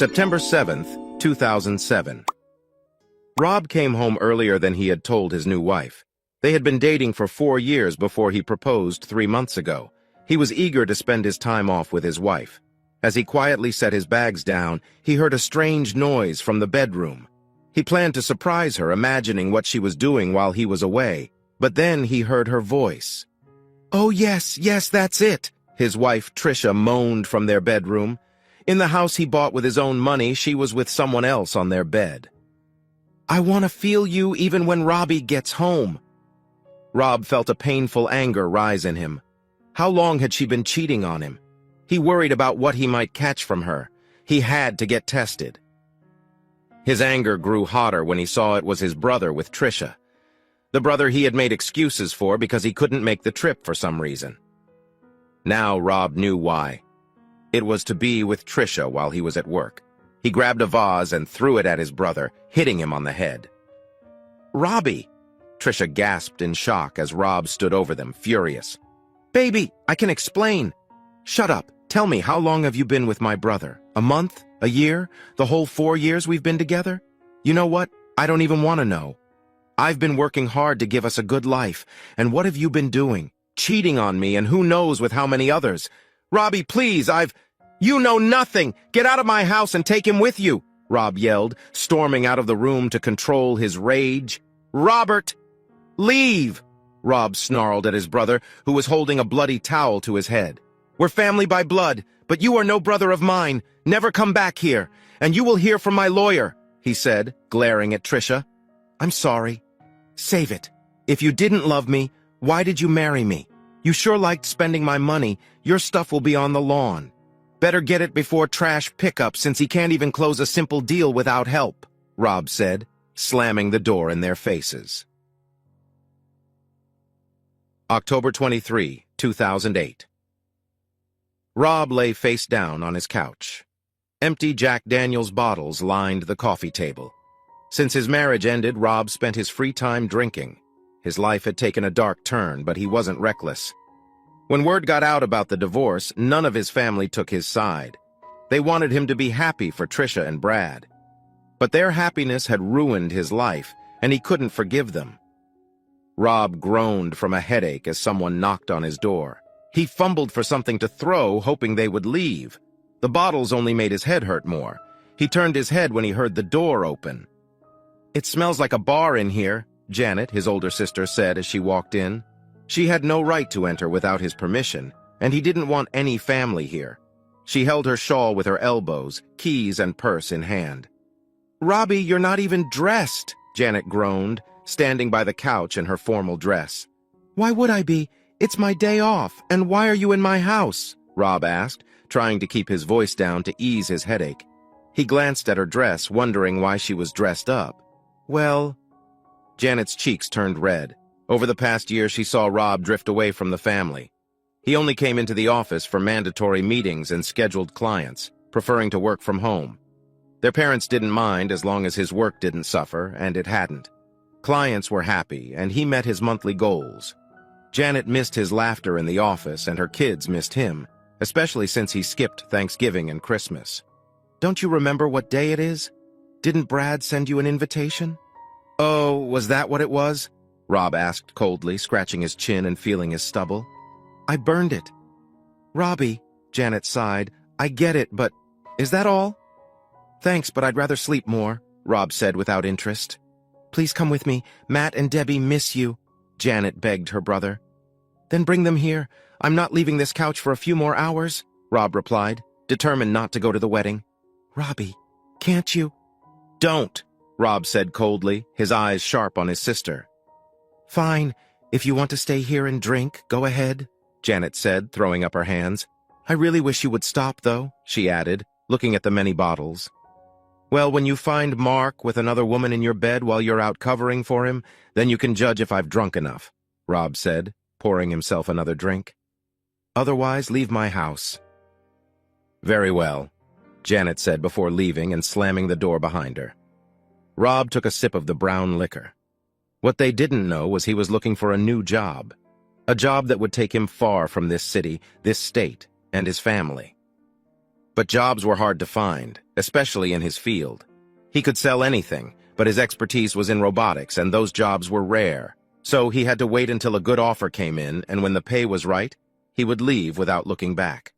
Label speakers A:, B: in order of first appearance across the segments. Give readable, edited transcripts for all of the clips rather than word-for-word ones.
A: September 7th, 2007. Rob came home earlier than he had told his new wife. They had been dating for 4 years before he proposed 3 months ago. He was eager to spend his time off with his wife. As he quietly set his bags down, he heard a strange noise from the bedroom. He planned to surprise her, imagining what she was doing while he was away. But then he heard her voice. "Oh, yes, that's it," his wife Trisha moaned from their bedroom. In the house he bought with his own money, she was with someone else on their bed. "I want to feel you even when Robbie gets home." Rob felt a painful anger rise in him. How long had she been cheating on him? He worried about what he might catch from her. He had to get tested. His anger grew hotter when he saw it was his brother with Trisha. The brother he had made excuses for because he couldn't make the trip for some reason. Now Rob knew why. It was to be with Trisha while he was at work. He grabbed a vase and threw it at his brother, hitting him on the head. "Robbie!" Trisha gasped in shock as Rob stood over them, furious. "Baby, I can explain." "Shut up. Tell me, how long have you been with my brother? A month? A year? The whole 4 years we've been together? You know what? I don't even want to know. I've been working hard to give us a good life, and what have you been doing? Cheating on me, and who knows with how many others. Robbie, please, You know nothing! Get out of my house and take him with you!" Rob yelled, storming out of the room to control his rage. "Robert! Leave!" Rob snarled at his brother, who was holding a bloody towel to his head. "We're family by blood, but you are no brother of mine. Never come back here, and you will hear from my lawyer," he said, glaring at Trisha. "I'm sorry. Save it. If you didn't love me, why did you marry me? You sure liked spending my money. Your stuff will be on the lawn. Better get it before trash pickup, since he can't even close a simple deal without help," Rob said, slamming the door in their faces. October 23, 2008. Rob lay face down on his couch. Empty Jack Daniels bottles lined the coffee table. Since his marriage ended, Rob spent his free time drinking. His life had taken a dark turn, but he wasn't reckless. When word got out about the divorce, none of his family took his side. They wanted him to be happy for Trisha and Brad. But their happiness had ruined his life, and he couldn't forgive them. Rob groaned from a headache as someone knocked on his door. He fumbled for something to throw, hoping they would leave. The bottles only made his head hurt more. He turned his head when he heard the door open. "It smells like a bar in here," Janet, his older sister, said as she walked in. She had no right to enter without his permission, and he didn't want any family here. She held her shawl with her elbows, keys and purse in hand. "Robbie, you're not even dressed," Janet groaned, standing by the couch in her formal dress. "Why would I be? It's my day off, and why are you in my house?" Rob asked, trying to keep his voice down to ease his headache. He glanced at her dress, wondering why she was dressed up. "Well..." Janet's cheeks turned red. Over the past year, she saw Rob drift away from the family. He only came into the office for mandatory meetings and scheduled clients, preferring to work from home. Their parents didn't mind as long as his work didn't suffer, and it hadn't. Clients were happy, and he met his monthly goals. Janet missed his laughter in the office, and her kids missed him, especially since he skipped Thanksgiving and Christmas. "Don't you remember what day it is? Didn't Brad send you an invitation?" "Oh, was that what it was?" Rob asked coldly, scratching his chin and feeling his stubble. "I burned it." "Robbie," Janet sighed, "I get it, but is that all?" "Thanks, but I'd rather sleep more," Rob said without interest. "Please come with me. Matt and Debbie miss you," Janet begged her brother. "Then bring them here. I'm not leaving this couch for a few more hours," Rob replied, determined not to go to the wedding. "Robbie, can't you?" "Don't," Rob said coldly, his eyes sharp on his sister. "Fine. If you want to stay here and drink, go ahead," Janet said, throwing up her hands. "I really wish you would stop, though," she added, looking at the many bottles. "Well, when you find Mark with another woman in your bed while you're out covering for him, then you can judge if I've drunk enough," Rob said, pouring himself another drink. "Otherwise, leave my house." "Very well," Janet said before leaving and slamming the door behind her. Rob took a sip of the brown liquor. What they didn't know was he was looking for a new job. A job that would take him far from this city, this state, and his family. But jobs were hard to find. especially in his field. He could sell anything, but his expertise was in robotics, and those jobs were rare. So he had to wait until a good offer came in, and when the pay was right, he would leave without looking back.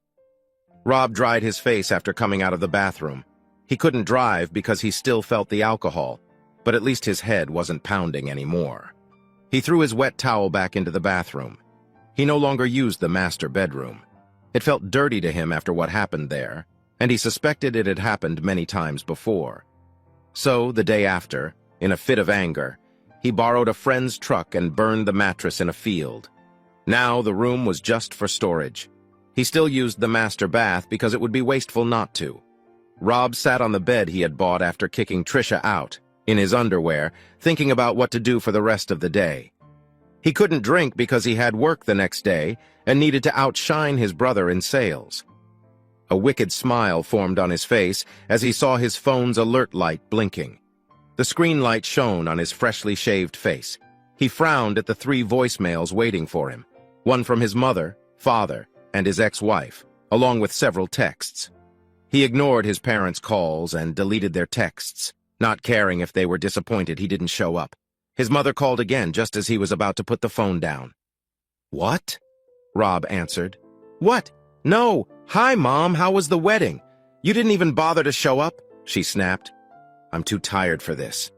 A: Rob dried his face after coming out of the bathroom. He couldn't drive because he still felt the alcohol, but at least his head wasn't pounding anymore. He threw his wet towel back into the bathroom. He no longer used the master bedroom. It felt dirty to him after what happened there, and he suspected it had happened many times before. So, the day after, in a fit of anger, he borrowed a friend's truck and burned the mattress in a field. Now the room was just for storage. He still used the master bath because it would be wasteful not to. Rob sat on the bed he had bought after kicking Trisha out, in his underwear, thinking about what to do for the rest of the day. He couldn't drink because he had work the next day and needed to outshine his brother in sales. A wicked smile formed on his face as he saw his phone's alert light blinking. The screen light shone on his freshly shaved face. He frowned at the 3 voicemails waiting for him, one from his mother, father, and his ex-wife, along with several texts. He ignored his parents' calls and deleted their texts, not caring if they were disappointed he didn't show up. His mother called again just as he was about to put the phone down. "What?" Rob answered. "What? No. Hi, Mom. How was the wedding? You didn't even bother to show up?" she snapped. "I'm too tired for this."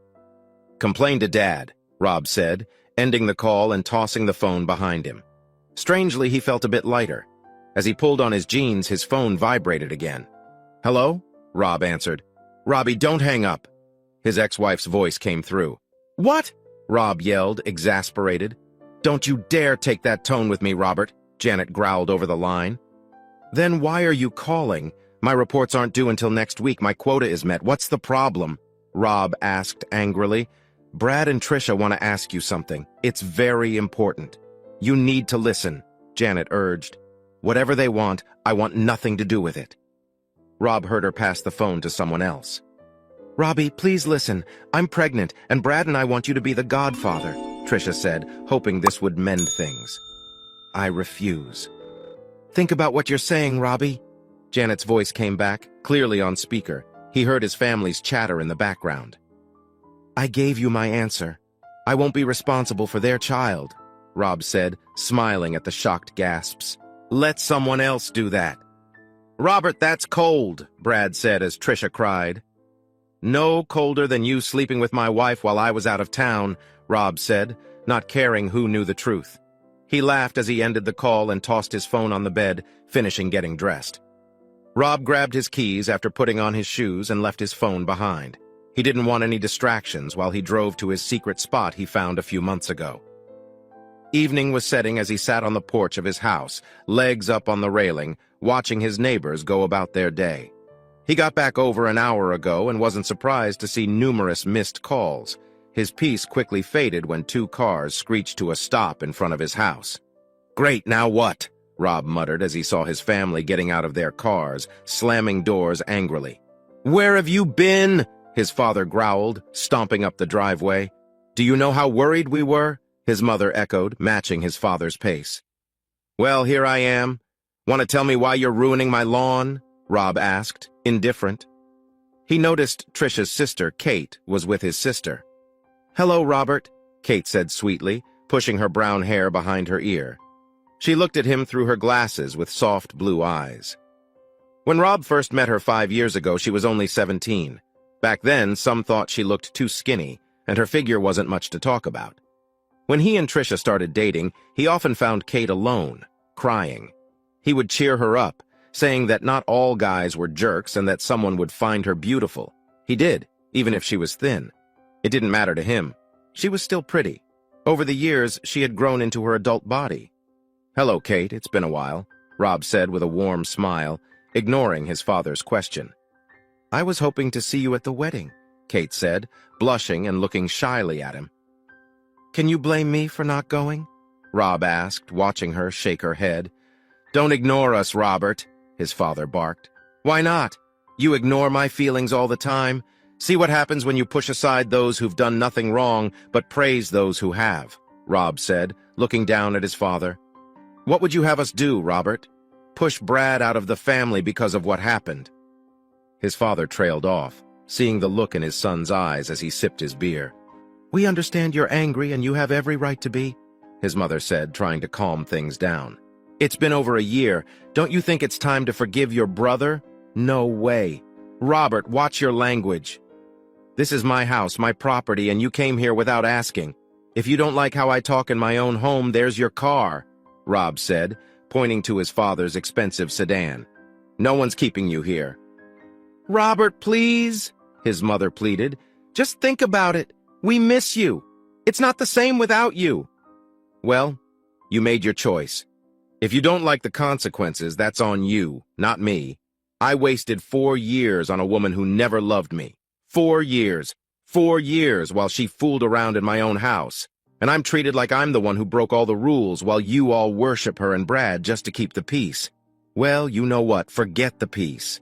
A: "Complain to Dad," Rob said, ending the call and tossing the phone behind him. Strangely, he felt a bit lighter. As he pulled on his jeans, his phone vibrated again. "Hello?" Rob answered. "Robbie, don't hang up." His ex-wife's voice came through. "What?" Rob yelled, exasperated. "Don't you dare take that tone with me, Robert," Janet growled over the line. "Then why are you calling? My reports aren't due until next week. My quota is met. What's the problem?" Rob asked angrily. "Brad and Trisha want to ask you something. It's very important." "You need to listen," Janet urged. "Whatever they want, I want nothing to do with it." Rob heard her pass the phone to someone else. "Robbie, please listen. I'm pregnant, and Brad and I want you to be the godfather," Trisha said, hoping this would mend things. "I refuse." "Think about what you're saying, Robbie." Janet's voice came back, clearly on speaker. He heard his family's chatter in the background. "I gave you my answer. I won't be responsible for their child," Rob said, smiling at the shocked gasps. "Let someone else do that." "Robert, that's cold," Brad said as Trisha cried. "No colder than you sleeping with my wife while I was out of town," Rob said, not caring who knew the truth. He laughed as he ended the call and tossed his phone on the bed, finishing getting dressed. Rob grabbed his keys after putting on his shoes and left his phone behind. He didn't want any distractions while he drove to his secret spot he found a few months ago. Evening was setting as he sat on the porch of his house, legs up on the railing, watching his neighbors go about their day. He got back over an hour ago and wasn't surprised to see numerous missed calls. His peace quickly faded when 2 cars screeched to a stop in front of his house. "Great, now what?" Rob muttered as he saw his family getting out of their cars, slamming doors angrily. "Where have you been?" his father growled, stomping up the driveway. "Do you know how worried we were?" his mother echoed, matching his father's pace. "Well, here I am. Want to tell me why you're ruining my lawn?" Rob asked, indifferent. He noticed Trisha's sister, Kate, was with his sister. "Hello, Robert," Kate said sweetly, pushing her brown hair behind her ear. She looked at him through her glasses with soft blue eyes. When Rob first met her 5 years ago, she was only 17. Back then, some thought she looked too skinny, and her figure wasn't much to talk about. When he and Trisha started dating, he often found Kate alone, crying. He would cheer her up, saying that not all guys were jerks and that someone would find her beautiful. He did, even if she was thin. It didn't matter to him. She was still pretty. Over the years, she had grown into her adult body. "Hello, Kate, it's been a while," Rob said with a warm smile, ignoring his father's question. "I was hoping to see you at the wedding," Kate said, blushing and looking shyly at him. "Can you blame me for not going?" Rob asked, watching her shake her head. "Don't ignore us, Robert," his father barked. "Why not? You ignore my feelings all the time. See what happens when you push aside those who've done nothing wrong, but praise those who have," Rob said, looking down at his father. "What would you have us do, Robert? Push Brad out of the family because of what happened?" His father trailed off, seeing the look in his son's eyes as he sipped his beer. "We understand you're angry and you have every right to be," his mother said, trying to calm things down. "It's been over a year. Don't you think it's time to forgive your brother?" "No way. Robert, watch your language. This is my house, my property, and you came here without asking. If you don't like how I talk in my own home, there's your car," Rob said, pointing to his father's expensive sedan. "No one's keeping you here." "Robert, please," his mother pleaded. "Just think about it. We miss you. It's not the same without you." "Well, you made your choice. If you don't like the consequences, that's on you, not me. I wasted 4 years on a woman who never loved me. 4 years. 4 years while she fooled around in my own house. And I'm treated like I'm the one who broke all the rules while you all worship her and Brad just to keep the peace. Well, you know what? Forget the peace."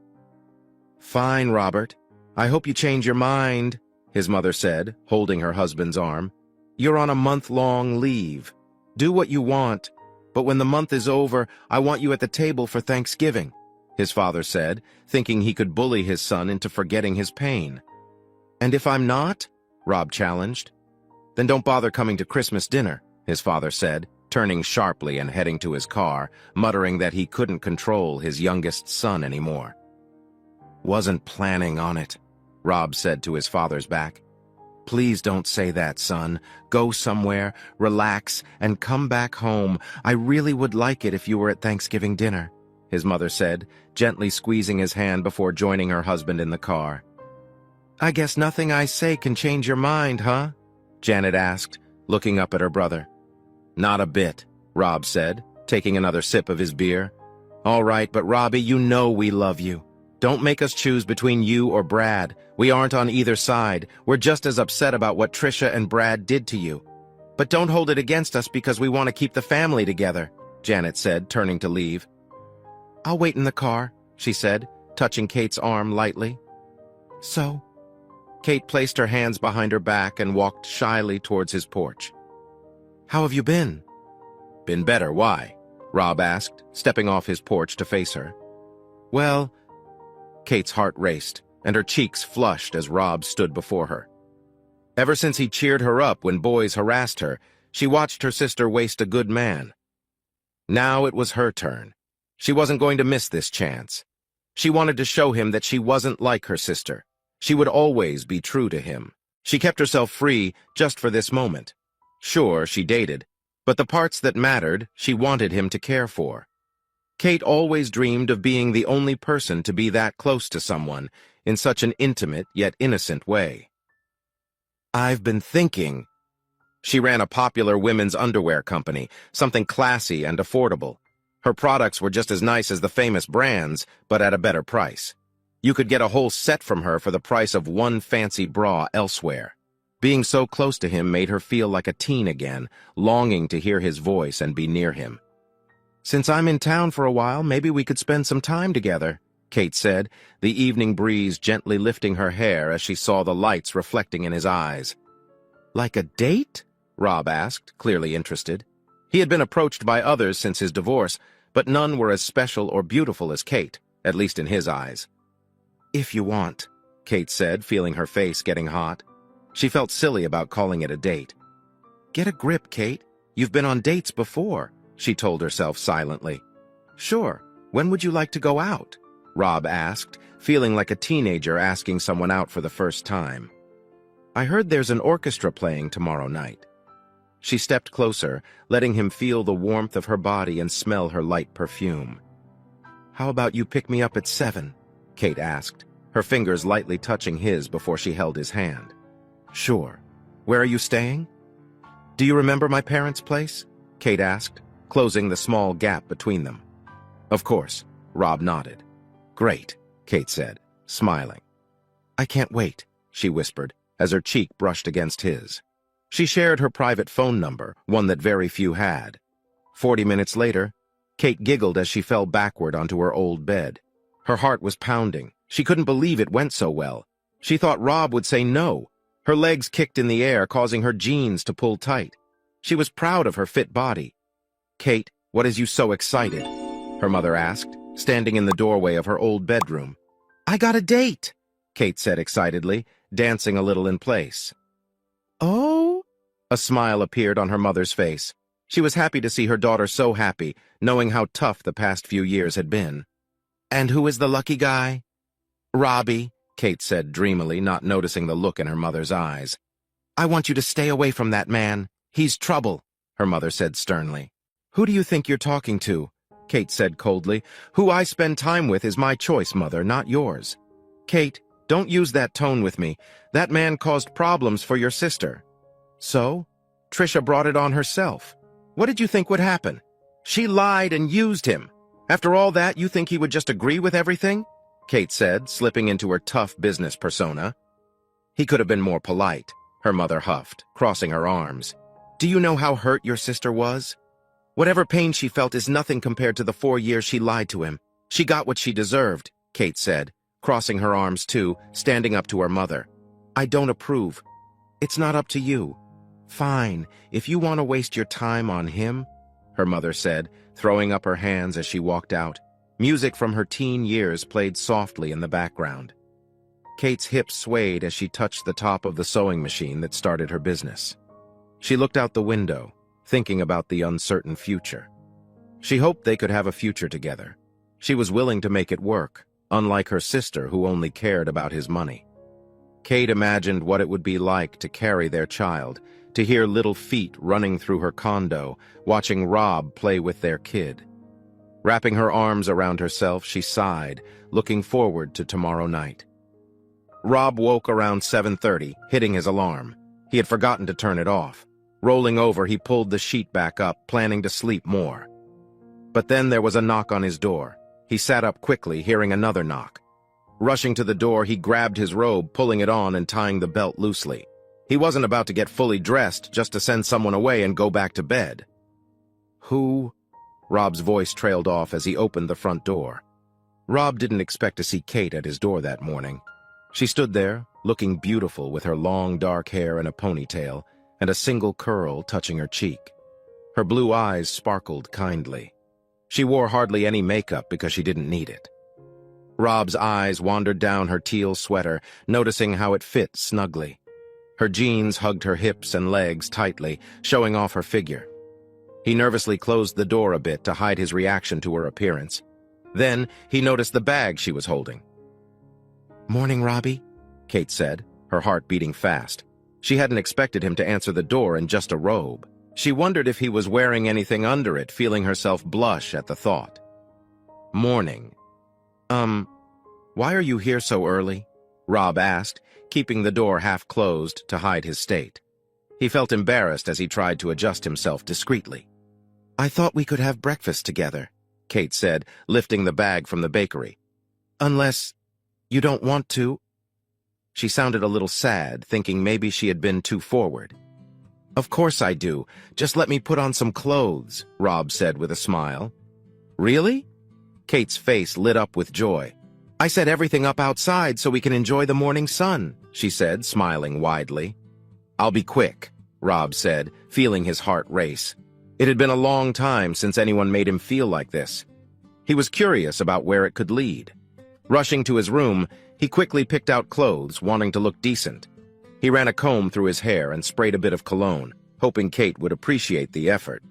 A: "Fine, Robert. I hope you change your mind," his mother said, holding her husband's arm. "You're on a month-long leave. Do what you want. But when the month is over, I want you at the table for Thanksgiving," his father said, thinking he could bully his son into forgetting his pain. "And if I'm not?" Rob challenged. "Then don't bother coming to Christmas dinner," his father said, turning sharply and heading to his car, muttering that he couldn't control his youngest son anymore. "Wasn't planning on it," Rob said to his father's back. "Please don't say that, son. Go somewhere, relax, and come back home. I really would like it if you were at Thanksgiving dinner," his mother said, gently squeezing his hand before joining her husband in the car. "I guess nothing I say can change your mind, huh?" Janet asked, looking up at her brother. "Not a bit," Rob said, taking another sip of his beer. "All right, but Robbie, you know we love you. Don't make us choose between you or Brad. We aren't on either side. We're just as upset about what Trisha and Brad did to you. But don't hold it against us because we want to keep the family together," Janet said, turning to leave. "I'll wait in the car," she said, touching Kate's arm lightly. "So?" Kate placed her hands behind her back and walked shyly towards his porch. "How have you been?" "Been better, why?" Rob asked, stepping off his porch to face her. "Well," Kate's heart raced, and her cheeks flushed as Rob stood before her. Ever since he cheered her up when boys harassed her, she watched her sister waste a good man. Now it was her turn. She wasn't going to miss this chance. She wanted to show him that she wasn't like her sister. She would always be true to him. She kept herself free just for this moment. Sure, she dated, but the parts that mattered, she wanted him to care for. Kate always dreamed of being the only person to be that close to someone in such an intimate yet innocent way. "I've been thinking." She ran a popular women's underwear company, something classy and affordable. Her products were just as nice as the famous brands, but at a better price. You could get a whole set from her for the price of one fancy bra elsewhere. Being so close to him made her feel like a teen again, longing to hear his voice and be near him. "Since I'm in town for a while, maybe we could spend some time together," Kate said, the evening breeze gently lifting her hair as she saw the lights reflecting in his eyes. "Like a date?" Rob asked, clearly interested. He had been approached by others since his divorce, but none were as special or beautiful as Kate, at least in his eyes. "If you want," Kate said, feeling her face getting hot. She felt silly about calling it a date. "Get a grip, Kate. You've been on dates before," she told herself silently. "Sure. When would you like to go out?" Rob asked, feeling like a teenager asking someone out for the first time. "I heard there's an orchestra playing tomorrow night." She stepped closer, letting him feel the warmth of her body and smell her light perfume. "How about you pick me up at 7?" Kate asked, her fingers lightly touching his before she held his hand. "Sure. Where are you staying?" "Do you remember my parents' place?" Kate asked, closing the small gap between them. "Of course," Rob nodded. "Great," Kate said, smiling. "I can't wait," she whispered, as her cheek brushed against his. She shared her private phone number, one that very few had. 40 minutes later, Kate giggled as she fell backward onto her old bed. Her heart was pounding. She couldn't believe it went so well. She thought Rob would say no. Her legs kicked in the air, causing her jeans to pull tight. She was proud of her fit body. "Kate, what has you so excited?" her mother asked, standing in the doorway of her old bedroom. I got a date, Kate said excitedly, dancing a little in place. Oh? A smile appeared on her mother's face. She was happy to see her daughter so happy, knowing how tough the past few years had been. And who is the lucky guy? Robbie, Kate said dreamily, not noticing the look in her mother's eyes. I want you to stay away from that man. He's trouble, her mother said sternly. Who do you think you're talking to? Kate said coldly. Who I spend time with is my choice, Mother, not yours. Kate, don't use that tone with me. That man caused problems for your sister. So? Trisha brought it on herself. What did you think would happen? She lied and used him. After all that, you think he would just agree with everything? Kate said, slipping into her tough business persona. He could have been more polite, her mother huffed, crossing her arms. Do you know how hurt your sister was? Whatever pain she felt is nothing compared to the 4 years she lied to him. She got what she deserved, Kate said, crossing her arms too, standing up to her mother. I don't approve. It's not up to you. Fine, if you want to waste your time on him, her mother said, throwing up her hands as she walked out. Music from her teen years played softly in the background. Kate's hips swayed as she touched the top of the sewing machine that started her business. She looked out the window, thinking about the uncertain future. She hoped they could have a future together. She was willing to make it work, unlike her sister who only cared about his money. Kate imagined what it would be like to carry their child, to hear little feet running through her condo, watching Rob play with their kid. Wrapping her arms around herself, she sighed, looking forward to tomorrow night. Rob woke around 7:30, hitting his alarm. He had forgotten to turn it off. Rolling over, he pulled the sheet back up, planning to sleep more. But then there was a knock on his door. He sat up quickly, hearing another knock. Rushing to the door, he grabbed his robe, pulling it on and tying the belt loosely. He wasn't about to get fully dressed just to send someone away and go back to bed. Who? Rob's voice trailed off as he opened the front door. Rob didn't expect to see Kate at his door that morning. She stood there, looking beautiful with her long dark hair in a ponytail and a single curl touching her cheek. Her blue eyes sparkled kindly. She wore hardly any makeup because she didn't need it. Rob's eyes wandered down her teal sweater, noticing how it fit snugly. Her jeans hugged her hips and legs tightly, showing off her figure. He nervously closed the door a bit to hide his reaction to her appearance. Then he noticed the bag she was holding. "Morning, Robbie," Kate said, her heart beating fast. She hadn't expected him to answer the door in just a robe. She wondered if he was wearing anything under it, feeling herself blush at the thought. "Morning. Why are you here so early?" Rob asked, keeping the door half closed to hide his state. He felt embarrassed as he tried to adjust himself discreetly. "I thought we could have breakfast together," Kate said, lifting the bag from the bakery. "Unless you don't want to." She sounded a little sad, thinking maybe she had been too forward. "Of course I do. Just let me put on some clothes," Rob said with a smile. "Really?" Kate's face lit up with joy. "I set everything up outside so we can enjoy the morning sun," she said, smiling widely. "I'll be quick," Rob said, feeling his heart race. It had been a long time since anyone made him feel like this. He was curious about where it could lead. Rushing to his room, he quickly picked out clothes, wanting to look decent. He ran a comb through his hair and sprayed a bit of cologne, hoping Kate would appreciate the effort.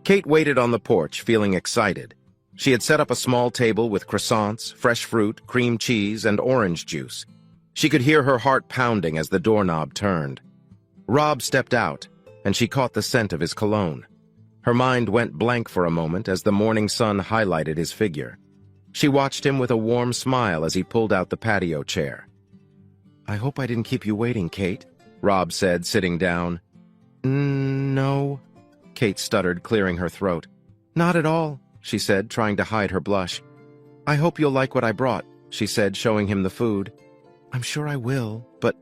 A: Kate waited on the porch, feeling excited. She had set up a small table with croissants, fresh fruit, cream cheese, and orange juice. She could hear her heart pounding as the doorknob turned. Rob stepped out, and she caught the scent of his cologne. Her mind went blank for a moment as the morning sun highlighted his figure. She watched him with a warm smile as he pulled out the patio chair. "I hope I didn't keep you waiting, Kate," Rob said, sitting down. "No," Kate stuttered, clearing her throat. "Not at all," she said, trying to hide her blush. "I hope you'll like what I brought," she said, showing him the food. "I'm sure I will, but...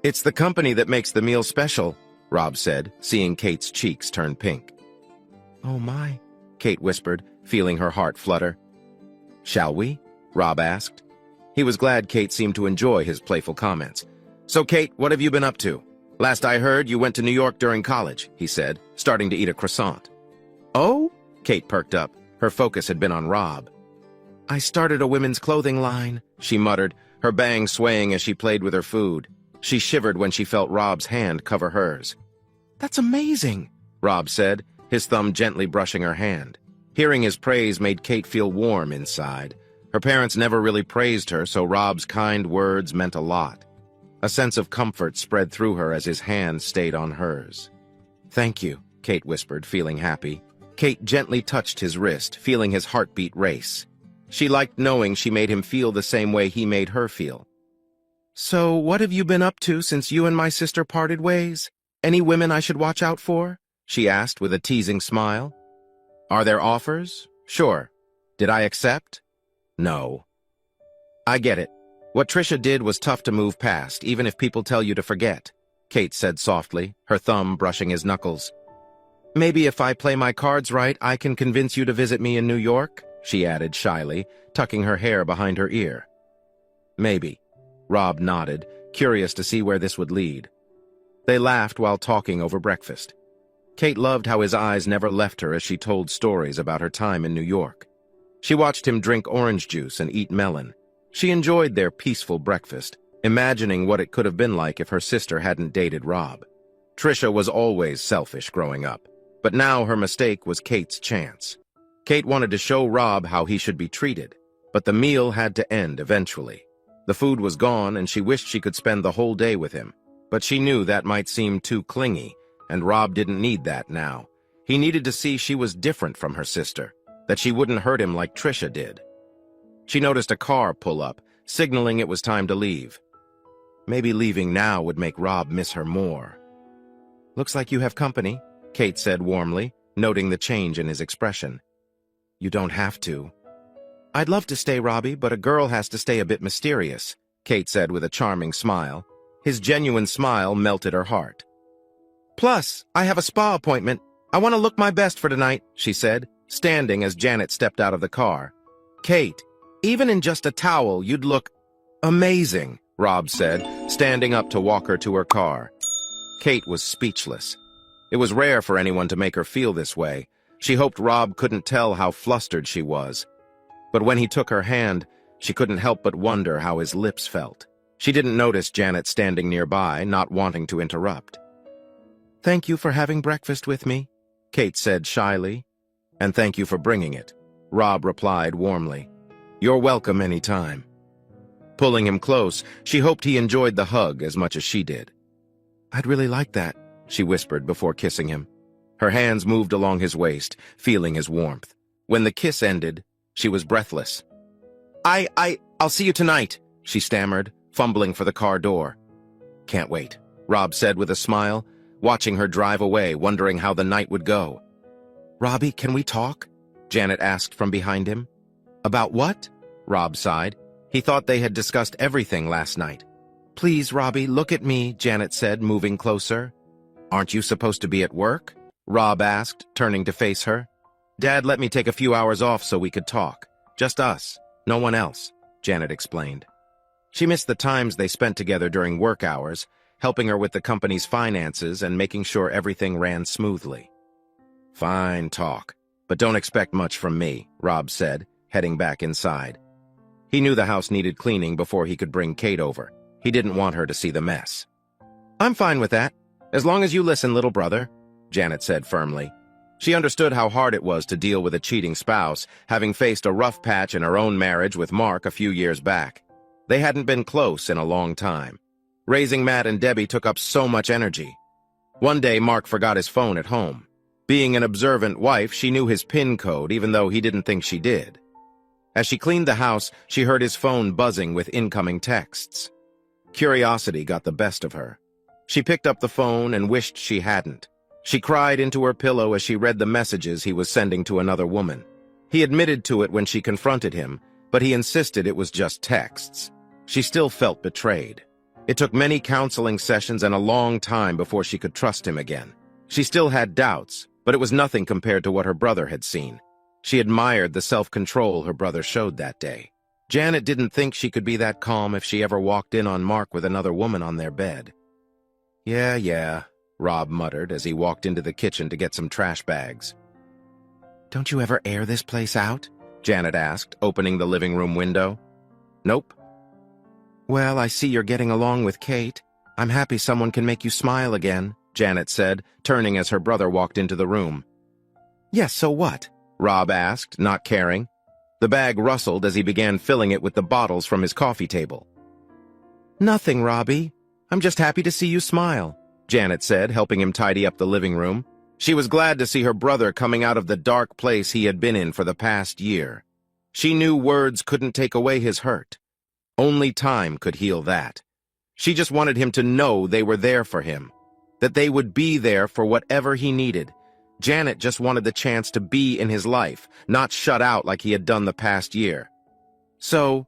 A: It's the company that makes the meal special," Rob said, seeing Kate's cheeks turn pink. "Oh my," Kate whispered, feeling her heart flutter. "Shall we?" Rob asked. He was glad Kate seemed to enjoy his playful comments. "So, Kate, what have you been up to? Last I heard, you went to New York during college," he said, starting to eat a croissant. "Oh?" Kate perked up. Her focus had been on Rob. I started a women's clothing line, she muttered, her bangs swaying as she played with her food. She shivered when she felt Rob's hand cover hers. That's amazing, Rob said, his thumb gently brushing her hand. Hearing his praise made Kate feel warm inside. Her parents never really praised her, so Rob's kind words meant a lot. A sense of comfort spread through her as his hand stayed on hers. Thank you, Kate whispered, feeling happy. Kate gently touched his wrist, feeling his heartbeat race. She liked knowing she made him feel the same way he made her feel. So, what have you been up to since you and my sister parted ways? Any women I should watch out for? She asked with a teasing smile. Are there offers? Sure. Did I accept? No. I get it. What Trisha did was tough to move past, even if people tell you to forget, Kate said softly, her thumb brushing his knuckles. Maybe if I play my cards right, I can convince you to visit me in New York, she added shyly, tucking her hair behind her ear. Maybe. Rob nodded, curious to see where this would lead. They laughed while talking over breakfast. Kate loved how his eyes never left her as she told stories about her time in New York. She watched him drink orange juice and eat melon. She enjoyed their peaceful breakfast, imagining what it could have been like if her sister hadn't dated Rob. Trisha was always selfish growing up, but now her mistake was Kate's chance. Kate wanted to show Rob how he should be treated, but the meal had to end eventually. The food was gone and she wished she could spend the whole day with him, but she knew that might seem too clingy, and Rob didn't need that now. He needed to see she was different from her sister, that she wouldn't hurt him like Trisha did. She noticed a car pull up, signaling it was time to leave. Maybe leaving now would make Rob miss her more. Looks like you have company, Kate said warmly, noting the change in his expression. You don't have to. I'd love to stay, Robbie, but a girl has to stay a bit mysterious, Kate said with a charming smile. His genuine smile melted her heart. Plus, I have a spa appointment. I want to look my best for tonight, she said, standing as Janet stepped out of the car. Kate, even in just a towel, you'd look amazing, Rob said, standing up to walk her to her car. Kate was speechless. It was rare for anyone to make her feel this way. She hoped Rob couldn't tell how flustered she was. But when he took her hand, she couldn't help but wonder how his lips felt. She didn't notice Janet standing nearby, not wanting to interrupt. Thank you for having breakfast with me, Kate said shyly. And thank you for bringing it, Rob replied warmly. You're welcome any time. Pulling him close, she hoped he enjoyed the hug as much as she did. I'd really like that, she whispered before kissing him. Her hands moved along his waist, feeling his warmth. When the kiss ended, she was breathless. I'll see you tonight, she stammered, fumbling for the car door. Can't wait, Rob said with a smile, watching her drive away, wondering how the night would go. Robbie, can we talk? Janet asked from behind him. About what? Rob sighed. He thought they had discussed everything last night. Please, Robbie, look at me, Janet said, moving closer. Aren't you supposed to be at work? Rob asked, turning to face her. Dad let me take a few hours off so we could talk. Just us, no one else, Janet explained. She missed the times they spent together during work hours, helping her with the company's finances and making sure everything ran smoothly. Fine talk, but don't expect much from me, Rob said, heading back inside. He knew the house needed cleaning before he could bring Kate over. He didn't want her to see the mess. I'm fine with that, as long as you listen, little brother, Janet said firmly. She understood how hard it was to deal with a cheating spouse, having faced a rough patch in her own marriage with Mark a few years back. They hadn't been close in a long time. Raising Matt and Debbie took up so much energy. One day, Mark forgot his phone at home. Being an observant wife, she knew his PIN code, even though he didn't think she did. As she cleaned the house, she heard his phone buzzing with incoming texts. Curiosity got the best of her. She picked up the phone and wished she hadn't. She cried into her pillow as she read the messages he was sending to another woman. He admitted to it when she confronted him, but he insisted it was just texts. She still felt betrayed. It took many counseling sessions and a long time before she could trust him again. She still had doubts, but it was nothing compared to what her brother had seen. She admired the self-control her brother showed that day. Janet didn't think she could be that calm if she ever walked in on Mark with another woman on their bed. Yeah, Rob muttered as he walked into the kitchen to get some trash bags. Don't you ever air this place out? Janet asked, opening the living room window. Nope. Well, I see you're getting along with Kate. I'm happy someone can make you smile again, Janet said, turning as her brother walked into the room. Yes, so what? Rob asked, not caring. The bag rustled as he began filling it with the bottles from his coffee table. Nothing, Robbie. I'm just happy to see you smile, Janet said, helping him tidy up the living room. She was glad to see her brother coming out of the dark place he had been in for the past year. She knew words couldn't take away his hurt. Only time could heal that. She just wanted him to know they were there for him, that they would be there for whatever he needed. Janet just wanted the chance to be in his life, not shut out like he had done the past year. So,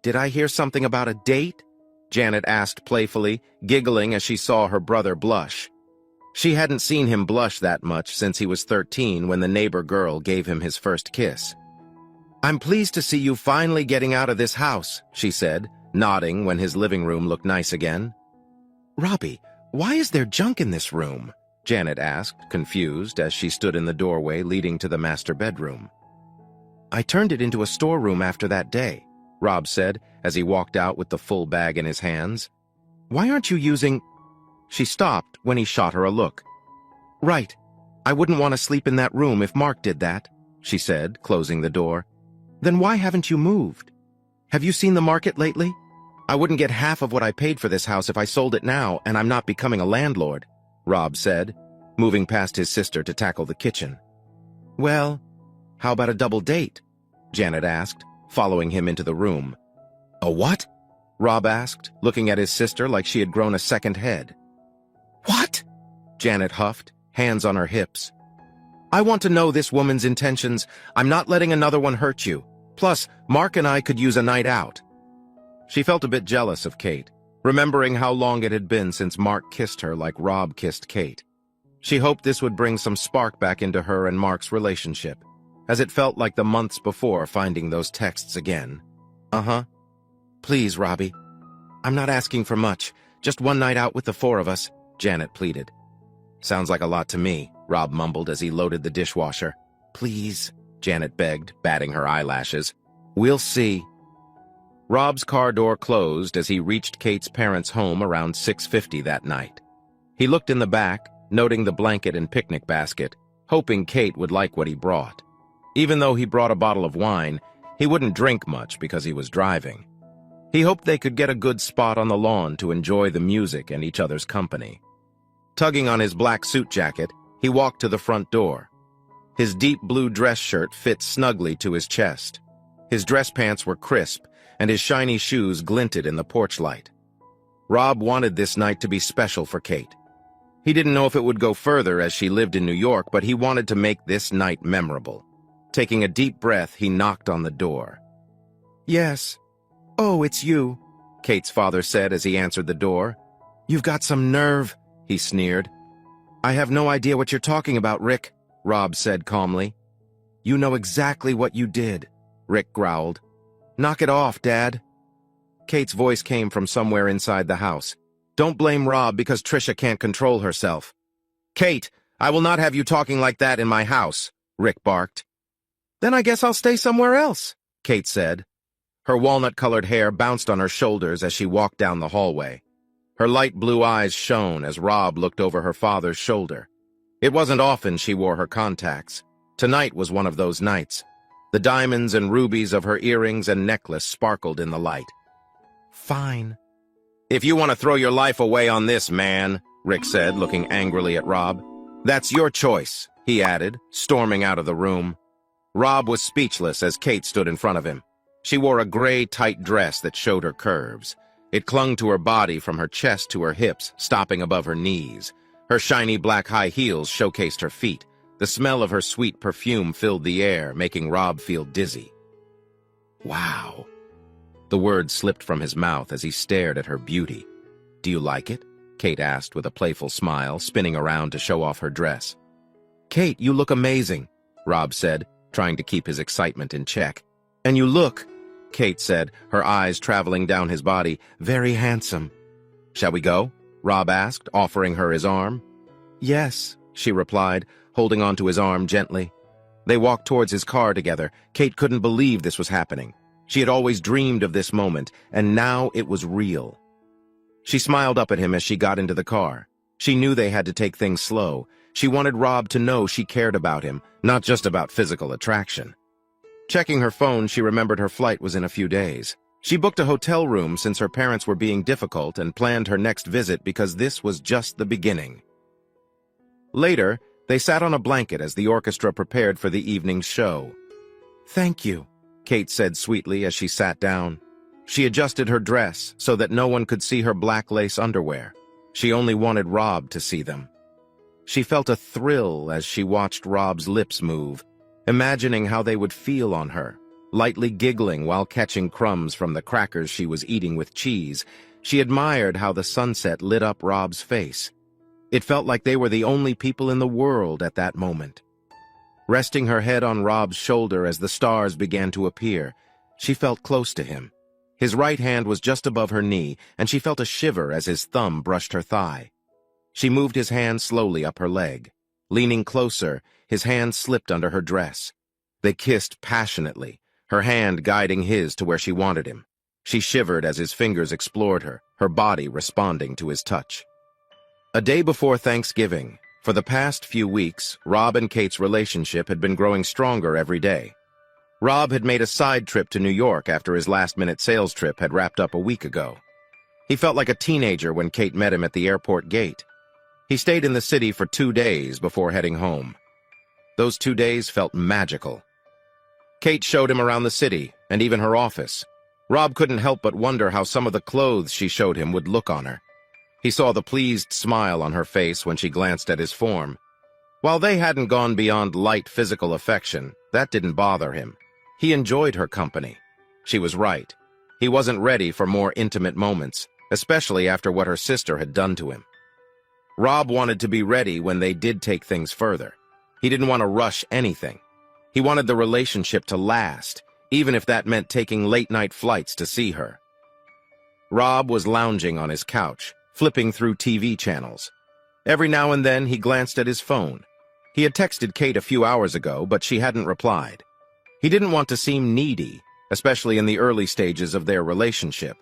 A: did I hear something about a date? Janet asked playfully, giggling as she saw her brother blush. She hadn't seen him blush that much since he was 13 when the neighbor girl gave him his first kiss. I'm pleased to see you finally getting out of this house, she said, nodding when his living room looked nice again. Robbie, why is there junk in this room? Janet asked, confused, as she stood in the doorway leading to the master bedroom. I turned it into a storeroom after that day, Rob said, as he walked out with the full bag in his hands. Why aren't you using... She stopped when he shot her a look. Right. I wouldn't want to sleep in that room if Mark did that, she said, closing the door. Then why haven't you moved? Have you seen the market lately? I wouldn't get half of what I paid for this house if I sold it now, and I'm not becoming a landlord, Rob said, moving past his sister to tackle the kitchen. Well, how about a double date? Janet asked, following him into the room. A what? Rob asked, looking at his sister like she had grown a second head. What? Janet huffed, hands on her hips. I want to know this woman's intentions. I'm not letting another one hurt you. Plus, Mark and I could use a night out. She felt a bit jealous of Kate, remembering how long it had been since Mark kissed her like Rob kissed Kate. She hoped this would bring some spark back into her and Mark's relationship, as it felt like the months before finding those texts again. Uh-huh. Please, Robbie. I'm not asking for much. Just one night out with the four of us, Janet pleaded. Sounds like a lot to me, Rob mumbled as he loaded the dishwasher. Please, Janet begged, batting her eyelashes. We'll see. Rob's car door closed as he reached Kate's parents' home around 6:50 that night. He looked in the back, noting the blanket and picnic basket, hoping Kate would like what he brought. Even though he brought a bottle of wine, he wouldn't drink much because he was driving. He hoped they could get a good spot on the lawn to enjoy the music and each other's company. Tugging on his black suit jacket, he walked to the front door. His deep blue dress shirt fit snugly to his chest. His dress pants were crisp, and his shiny shoes glinted in the porch light. Rob wanted this night to be special for Kate. He didn't know if it would go further as she lived in New York, but he wanted to make this night memorable. Taking a deep breath, he knocked on the door. Yes. Oh, it's you, Kate's father said as he answered the door. You've got some nerve, he sneered. I have no idea what you're talking about, Rick, Rob said calmly. You know exactly what you did, Rick growled. Knock it off, Dad. Kate's voice came from somewhere inside the house. Don't blame Rob because Trisha can't control herself. Kate, I will not have you talking like that in my house, Rick barked. Then I guess I'll stay somewhere else, Kate said. Her walnut-colored hair bounced on her shoulders as she walked down the hallway. Her light blue eyes shone as Rob looked over her father's shoulder. It wasn't often she wore her contacts. Tonight was one of those nights. The diamonds and rubies of her earrings and necklace sparkled in the light. Fine. If you want to throw your life away on this, man, Rick said, looking angrily at Rob. That's your choice, he added, storming out of the room. Rob was speechless as Kate stood in front of him. She wore a gray, tight dress that showed her curves. It clung to her body from her chest to her hips, stopping above her knees. Her shiny black high heels showcased her feet. The smell of her sweet perfume filled the air, making Rob feel dizzy. Wow. The words slipped from his mouth as he stared at her beauty. Do you like it? Kate asked with a playful smile, spinning around to show off her dress. Kate, you look amazing, Rob said, trying to keep his excitement in check. And you look, Kate said, her eyes traveling down his body, very handsome. Shall we go? Rob asked, offering her his arm. Yes, she replied, holding onto his arm gently. They walked towards his car together. Kate couldn't believe this was happening. She had always dreamed of this moment, and now it was real. She smiled up at him as she got into the car. She knew they had to take things slow. She wanted Rob to know she cared about him, not just about physical attraction. Checking her phone, she remembered her flight was in a few days. She booked a hotel room since her parents were being difficult and planned her next visit because this was just the beginning. Later, they sat on a blanket as the orchestra prepared for the evening's show. "Thank you," Kate said sweetly as she sat down. She adjusted her dress so that no one could see her black lace underwear. She only wanted Rob to see them. She felt a thrill as she watched Rob's lips move, imagining how they would feel on her. Lightly giggling while catching crumbs from the crackers she was eating with cheese, she admired how the sunset lit up Rob's face. It felt like they were the only people in the world at that moment. Resting her head on Rob's shoulder as the stars began to appear, she felt close to him. His right hand was just above her knee, and she felt a shiver as his thumb brushed her thigh. She moved his hand slowly up her leg. Leaning closer, his hand slipped under her dress. They kissed passionately, her hand guiding his to where she wanted him. She shivered as his fingers explored her body responding to his touch. A day before Thanksgiving, for the past few weeks, Rob and Kate's relationship had been growing stronger every day. Rob had made a side trip to New York after his last-minute sales trip had wrapped up a week ago. He felt like a teenager when Kate met him at the airport gate. He stayed in the city for 2 days before heading home. Those 2 days felt magical. Kate showed him around the city, and even her office. Rob couldn't help but wonder how some of the clothes she showed him would look on her. He saw the pleased smile on her face when she glanced at his form. While they hadn't gone beyond light physical affection, that didn't bother him. He enjoyed her company. She was right. He wasn't ready for more intimate moments, especially after what her sister had done to him. Rob wanted to be ready when they did take things further. He didn't want to rush anything. He wanted the relationship to last, even if that meant taking late-night flights to see her. Rob was lounging on his couch, flipping through TV channels. Every now and then he glanced at his phone. He had texted Kate a few hours ago, but she hadn't replied. He didn't want to seem needy, especially in the early stages of their relationship.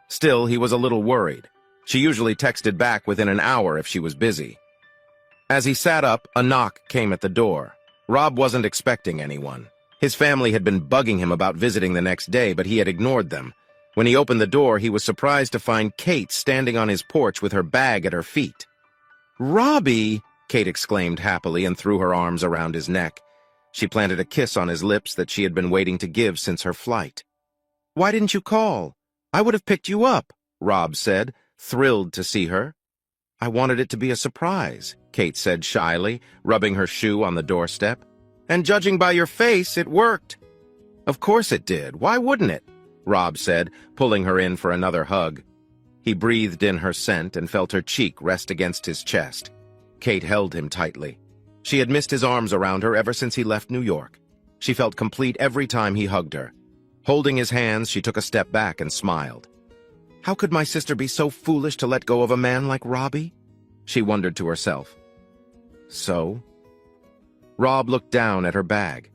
A: Still, he was a little worried. She usually texted back within an hour if she was busy. As he sat up, a knock came at the door. Rob wasn't expecting anyone. His family had been bugging him about visiting the next day, but he had ignored them. When he opened the door, he was surprised to find Kate standing on his porch with her bag at her feet. "Robbie!" Kate exclaimed happily and threw her arms around his neck. She planted a kiss on his lips that she had been waiting to give since her flight. "Why didn't you call? I would have picked you up," Rob said, thrilled to see her. "I wanted it to be a surprise," Kate said shyly, rubbing her shoe on the doorstep. "And judging by your face, it worked." "Of course it did. Why wouldn't it?" Rob said, pulling her in for another hug. He breathed in her scent and felt her cheek rest against his chest. Kate held him tightly. She had missed his arms around her ever since he left New York. She felt complete every time he hugged her. Holding his hands, she took a step back and smiled. How could my sister be so foolish to let go of a man like Robbie? She wondered to herself. So? Rob looked down at her bag.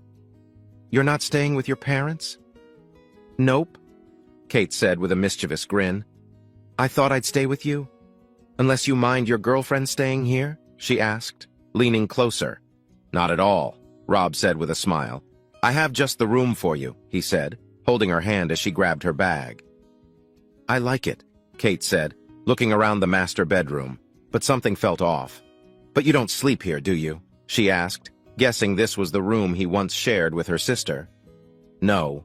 A: "You're not staying with your parents?" "Nope," Kate said with a mischievous grin. "I thought I'd stay with you. Unless you mind your girlfriend staying here?" she asked, leaning closer. "Not at all," Rob said with a smile. "I have just the room for you," he said, holding her hand as she grabbed her bag. "I like it," Kate said, looking around the master bedroom, but something felt off. "But you don't sleep here, do you?" she asked, guessing this was the room he once shared with her sister. "No."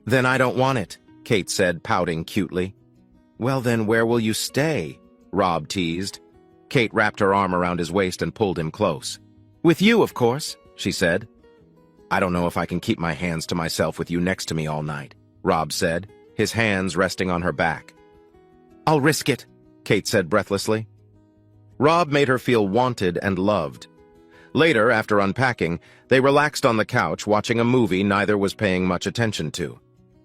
A: "Then I don't want it," Kate said, pouting cutely. "Well then, where will you stay?" Rob teased. Kate wrapped her arm around his waist and pulled him close. "With you, of course," she said. "I don't know if I can keep my hands to myself with you next to me all night," Rob said, his hands resting on her back. "I'll risk it," Kate said breathlessly. Rob made her feel wanted and loved. Later, after unpacking, they relaxed on the couch watching a movie neither was paying much attention to.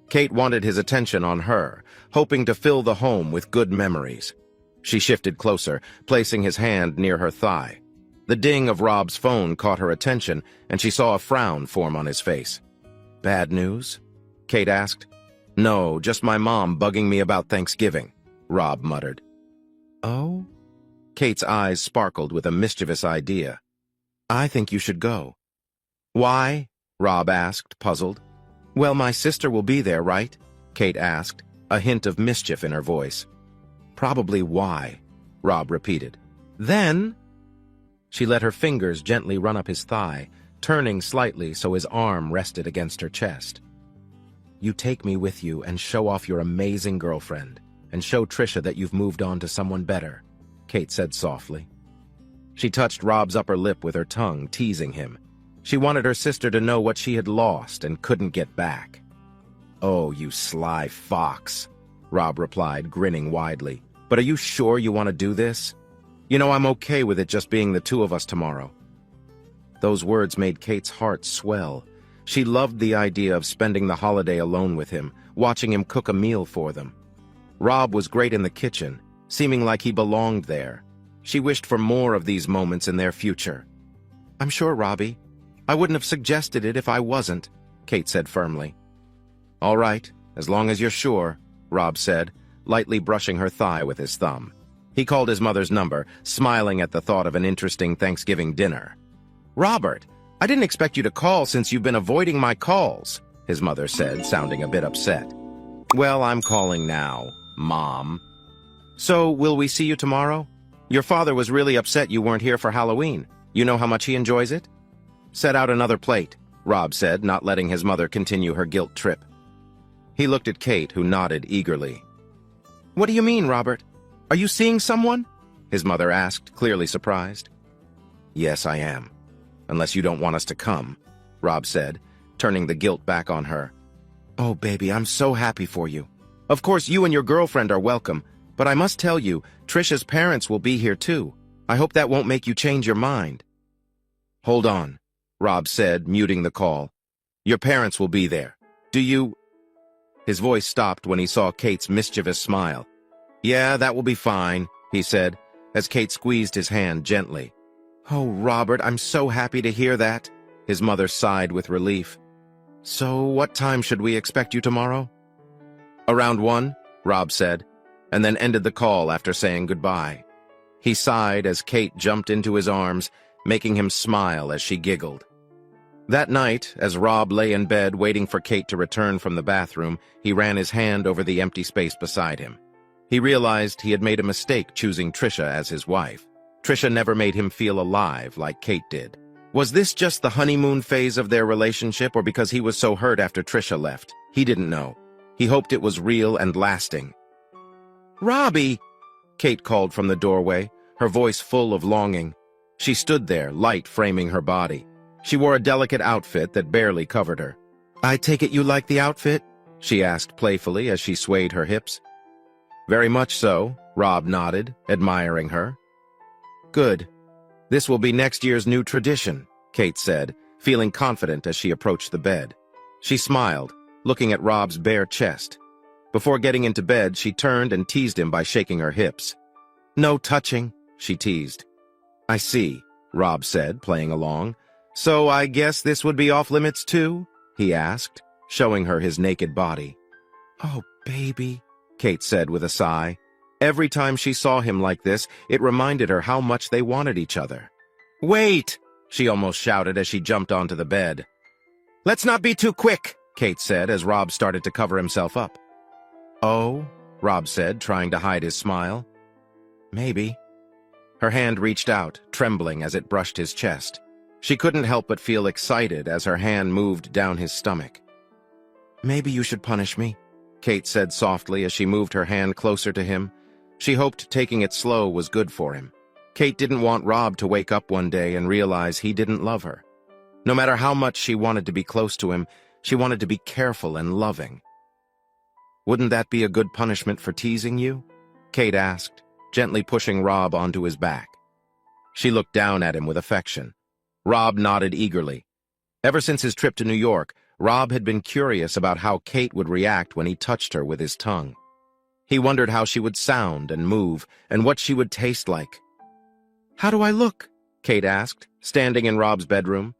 A: Kate wanted his attention on her, hoping to fill the home with good memories. She shifted closer, placing his hand near her thigh. The ding of Rob's phone caught her attention, and she saw a frown form on his face. "Bad news?" Kate asked. "No, just my mom bugging me about Thanksgiving," Rob muttered. "Oh?" Kate's eyes sparkled with a mischievous idea. "I think you should go." "Why?" Rob asked, puzzled. "Well, my sister will be there, right?" Kate asked, a hint of mischief in her voice. "Probably why," Rob repeated. "Then—" She let her fingers gently run up his thigh, turning slightly so his arm rested against her chest. "You take me with you and show off your amazing girlfriend, and show Trisha that you've moved on to someone better," Kate said softly. She touched Rob's upper lip with her tongue, teasing him. She wanted her sister to know what she had lost and couldn't get back. "Oh, you sly fox," Rob replied, grinning widely. "But are you sure you want to do this? You know, I'm okay with it just being the two of us tomorrow." Those words made Kate's heart swell. She loved the idea of spending the holiday alone with him, watching him cook a meal for them. Rob was great in the kitchen, seeming like he belonged there. She wished for more of these moments in their future. "I'm sure, Robbie. I wouldn't have suggested it if I wasn't," Kate said firmly. "All right, as long as you're sure," Rob said, lightly brushing her thigh with his thumb. He called his mother's number, smiling at the thought of an interesting Thanksgiving dinner. "Robert, I didn't expect you to call since you've been avoiding my calls," his mother said, sounding a bit upset. "Well, I'm calling now, Mom." "So, will we see you tomorrow? Your father was really upset you weren't here for Halloween. You know how much he enjoys it?" "Set out another plate," Rob said, not letting his mother continue her guilt trip. He looked at Kate, who nodded eagerly. "What do you mean, Robert? Are you seeing someone?" his mother asked, clearly surprised. "Yes, I am. Unless you don't want us to come," Rob said, turning the guilt back on her. "Oh, baby, I'm so happy for you. Of course, you and your girlfriend are welcome, but I must tell you, Trisha's parents will be here too. I hope that won't make you change your mind." "Hold on," Rob said, muting the call. "Your parents will be there. Do you—" His voice stopped when he saw Kate's mischievous smile. "Yeah, that will be fine," he said, as Kate squeezed his hand gently. "Oh, Robert, I'm so happy to hear that," his mother sighed with relief. "So, what time should we expect you tomorrow?" "Around 1, Rob said, and then ended the call after saying goodbye. He sighed as Kate jumped into his arms, making him smile as she giggled. That night, as Rob lay in bed waiting for Kate to return from the bathroom, he ran his hand over the empty space beside him. He realized he had made a mistake choosing Trisha as his wife. Trisha never made him feel alive like Kate did. Was this just the honeymoon phase of their relationship, or because he was so hurt after Trisha left? He didn't know. He hoped it was real and lasting. "Robbie!" Kate called from the doorway, her voice full of longing. She stood there, light framing her body. She wore a delicate outfit that barely covered her. "I take it you like the outfit?" she asked playfully as she swayed her hips. "Very much so," Rob nodded, admiring her. "Good. This will be next year's new tradition," Kate said, feeling confident as she approached the bed. She smiled, looking at Rob's bare chest. Before getting into bed, she turned and teased him by shaking her hips. "No touching," she teased. "I see," Rob said, playing along. "So I guess this would be off limits too?" he asked, showing her his naked body. "Oh, baby," Kate said with a sigh. Every time she saw him like this, it reminded her how much they wanted each other. "Wait!" she almost shouted as she jumped onto the bed. "Let's not be too quick," Kate said as Rob started to cover himself up. "Oh?" Rob said, trying to hide his smile. "Maybe." Her hand reached out, trembling as it brushed his chest. She couldn't help but feel excited as her hand moved down his stomach. "Maybe you should punish me," Kate said softly as she moved her hand closer to him. She hoped taking it slow was good for him. Kate didn't want Rob to wake up one day and realize he didn't love her. No matter how much she wanted to be close to him, she wanted to be careful and loving. "Wouldn't that be a good punishment for teasing you?" Kate asked, gently pushing Rob onto his back. She looked down at him with affection. Rob nodded eagerly. Ever since his trip to New York, Rob had been curious about how Kate would react when he touched her with his tongue. He wondered how she would sound and move, and what she would taste like. "How do I look?" Kate asked, standing in Rob's bedroom.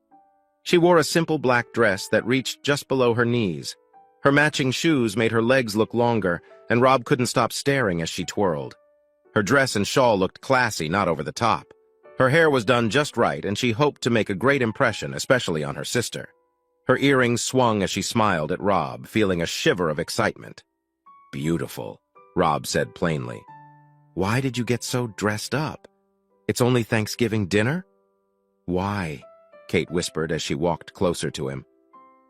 A: She wore a simple black dress that reached just below her knees. Her matching shoes made her legs look longer, and Rob couldn't stop staring as she twirled. Her dress and shawl looked classy, not over the top. Her hair was done just right, and she hoped to make a great impression, especially on her sister. Her earrings swung as she smiled at Rob, feeling a shiver of excitement. "Beautiful," Rob said plainly. "Why did you get so dressed up? It's only Thanksgiving dinner?" "Why?" Kate whispered as she walked closer to him.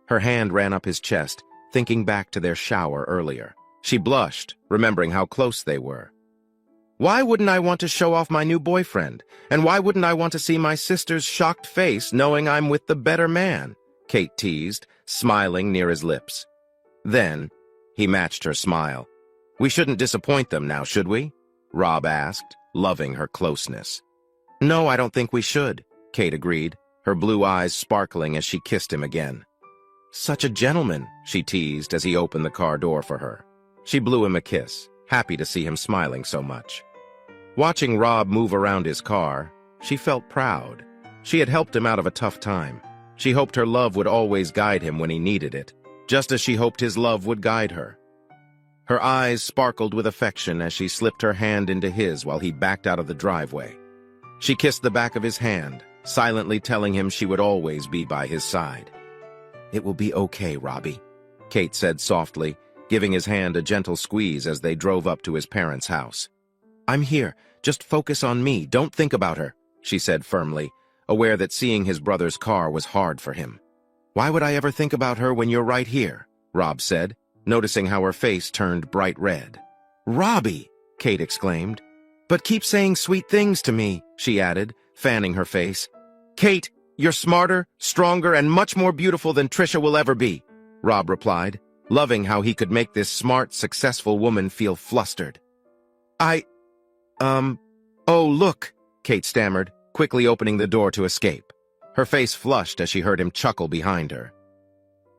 A: Her hand ran up his chest, thinking back to their shower earlier. She blushed, remembering how close they were. "Why wouldn't I want to show off my new boyfriend? And why wouldn't I want to see my sister's shocked face knowing I'm with the better man?" Kate teased, smiling near his lips. Then, he matched her smile. "We shouldn't disappoint them now, should we?" Rob asked, loving her closeness. "No, I don't think we should," Kate agreed, her blue eyes sparkling as she kissed him again. "Such a gentleman," she teased as he opened the car door for her. She blew him a kiss, happy to see him smiling so much. Watching Rob move around his car, she felt proud. She had helped him out of a tough time. She hoped her love would always guide him when he needed it, just as she hoped his love would guide her. Her eyes sparkled with affection as she slipped her hand into his while he backed out of the driveway. She kissed the back of his hand, silently telling him she would always be by his side. "It will be okay, Robbie," Kate said softly, giving his hand a gentle squeeze as they drove up to his parents' house. "I'm here. Just focus on me. Don't think about her," she said firmly, aware that seeing his brother's car was hard for him. "Why would I ever think about her when you're right here?" Rob said, noticing how her face turned bright red. "Robbie!" Kate exclaimed. "But keep saying sweet things to me," she added, fanning her face. "Kate, you're smarter, stronger, and much more beautiful than Trisha will ever be," Rob replied, loving how he could make this smart, successful woman feel flustered. Oh, look," Kate stammered, quickly opening the door to escape. Her face flushed as she heard him chuckle behind her.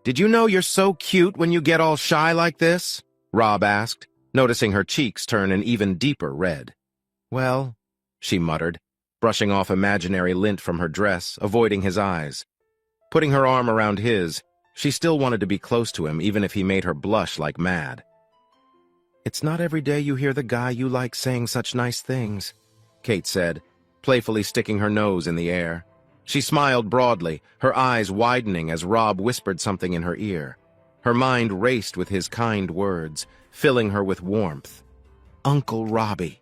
A: "Did you know you're so cute when you get all shy like this?" Rob asked, noticing her cheeks turn an even deeper red. "Well," she muttered, brushing off imaginary lint from her dress, avoiding his eyes. Putting her arm around his, she still wanted to be close to him even if he made her blush like mad. "It's not every day you hear the guy you like saying such nice things," Kate said, playfully sticking her nose in the air. She smiled broadly, her eyes widening as Rob whispered something in her ear. Her mind raced with his kind words, filling her with warmth. "Uncle Robbie."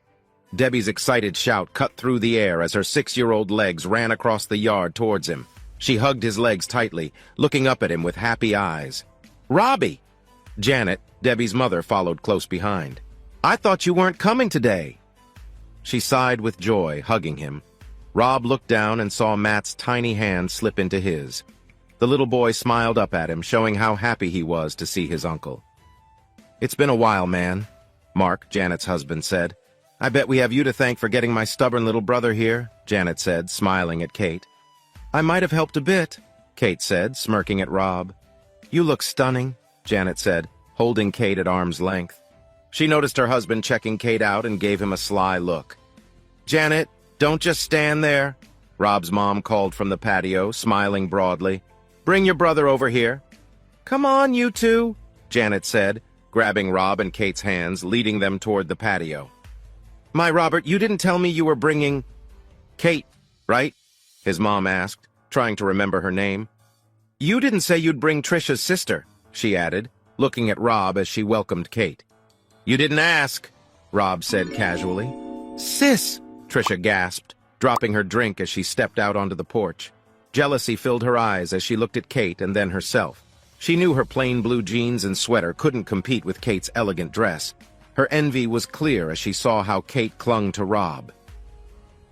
A: Debbie's excited shout cut through the air as her 6-year-old legs ran across the yard towards him. She hugged his legs tightly, looking up at him with happy eyes. "Robbie!" Janet, Debbie's mother, followed close behind. "I thought you weren't coming today." She sighed with joy, hugging him. Rob looked down and saw Matt's tiny hand slip into his. The little boy smiled up at him, showing how happy he was to see his uncle. "It's been a while, man," Mark, Janet's husband, said. "I bet we have you to thank for getting my stubborn little brother here," Janet said, smiling at Kate. "I might have helped a bit," Kate said, smirking at Rob. "You look stunning," Janet said, holding Kate at arm's length. She noticed her husband checking Kate out and gave him a sly look. "Janet, don't just stand there," Rob's mom called from the patio, smiling broadly. "Bring your brother over here." "Come on, you two," Janet said, grabbing Rob and Kate's hands, leading them toward the patio. "My Robert, you didn't tell me you were bringing Kate, right?" his mom asked, trying to remember her name. "You didn't say you'd bring Trisha's sister," she added, looking at Rob as she welcomed Kate. "You didn't ask," Rob said casually. "Sis!" Trisha gasped, dropping her drink as she stepped out onto the porch. Jealousy filled her eyes as she looked at Kate and then herself. She knew her plain blue jeans and sweater couldn't compete with Kate's elegant dress. Her envy was clear as she saw how Kate clung to Rob.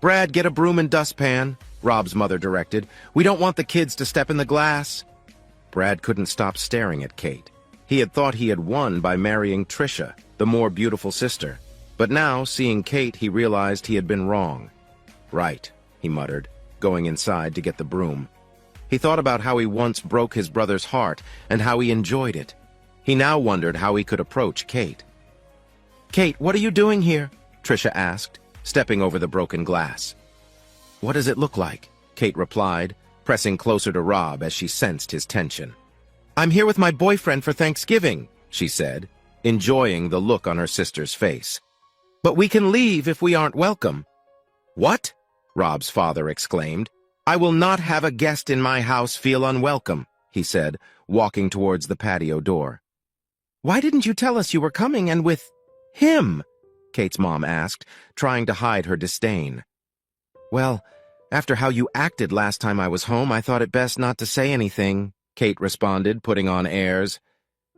A: "Brad, get a broom and dustpan," Rob's mother directed. "We don't want the kids to step in the glass." Brad couldn't stop staring at Kate. He had thought he had won by marrying Trisha, the more beautiful sister. But now, seeing Kate, he realized he had been wrong. "Right," he muttered, going inside to get the broom. He thought about how he once broke his brother's heart and how he enjoyed it. He now wondered how he could approach Kate. "Kate, what are you doing here?" Trisha asked, stepping over the broken glass. "What does it look like?" Kate replied, pressing closer to Rob as she sensed his tension. "I'm here with my boyfriend for Thanksgiving," she said, enjoying the look on her sister's face. "But we can leave if we aren't welcome." "What?" Rob's father exclaimed. "I will not have a guest in my house feel unwelcome," he said, walking towards the patio door. "Why didn't you tell us you were coming and with him?" Kate's mom asked, trying to hide her disdain. "Well, after how you acted last time I was home, I thought it best not to say anything," Kate responded, putting on airs.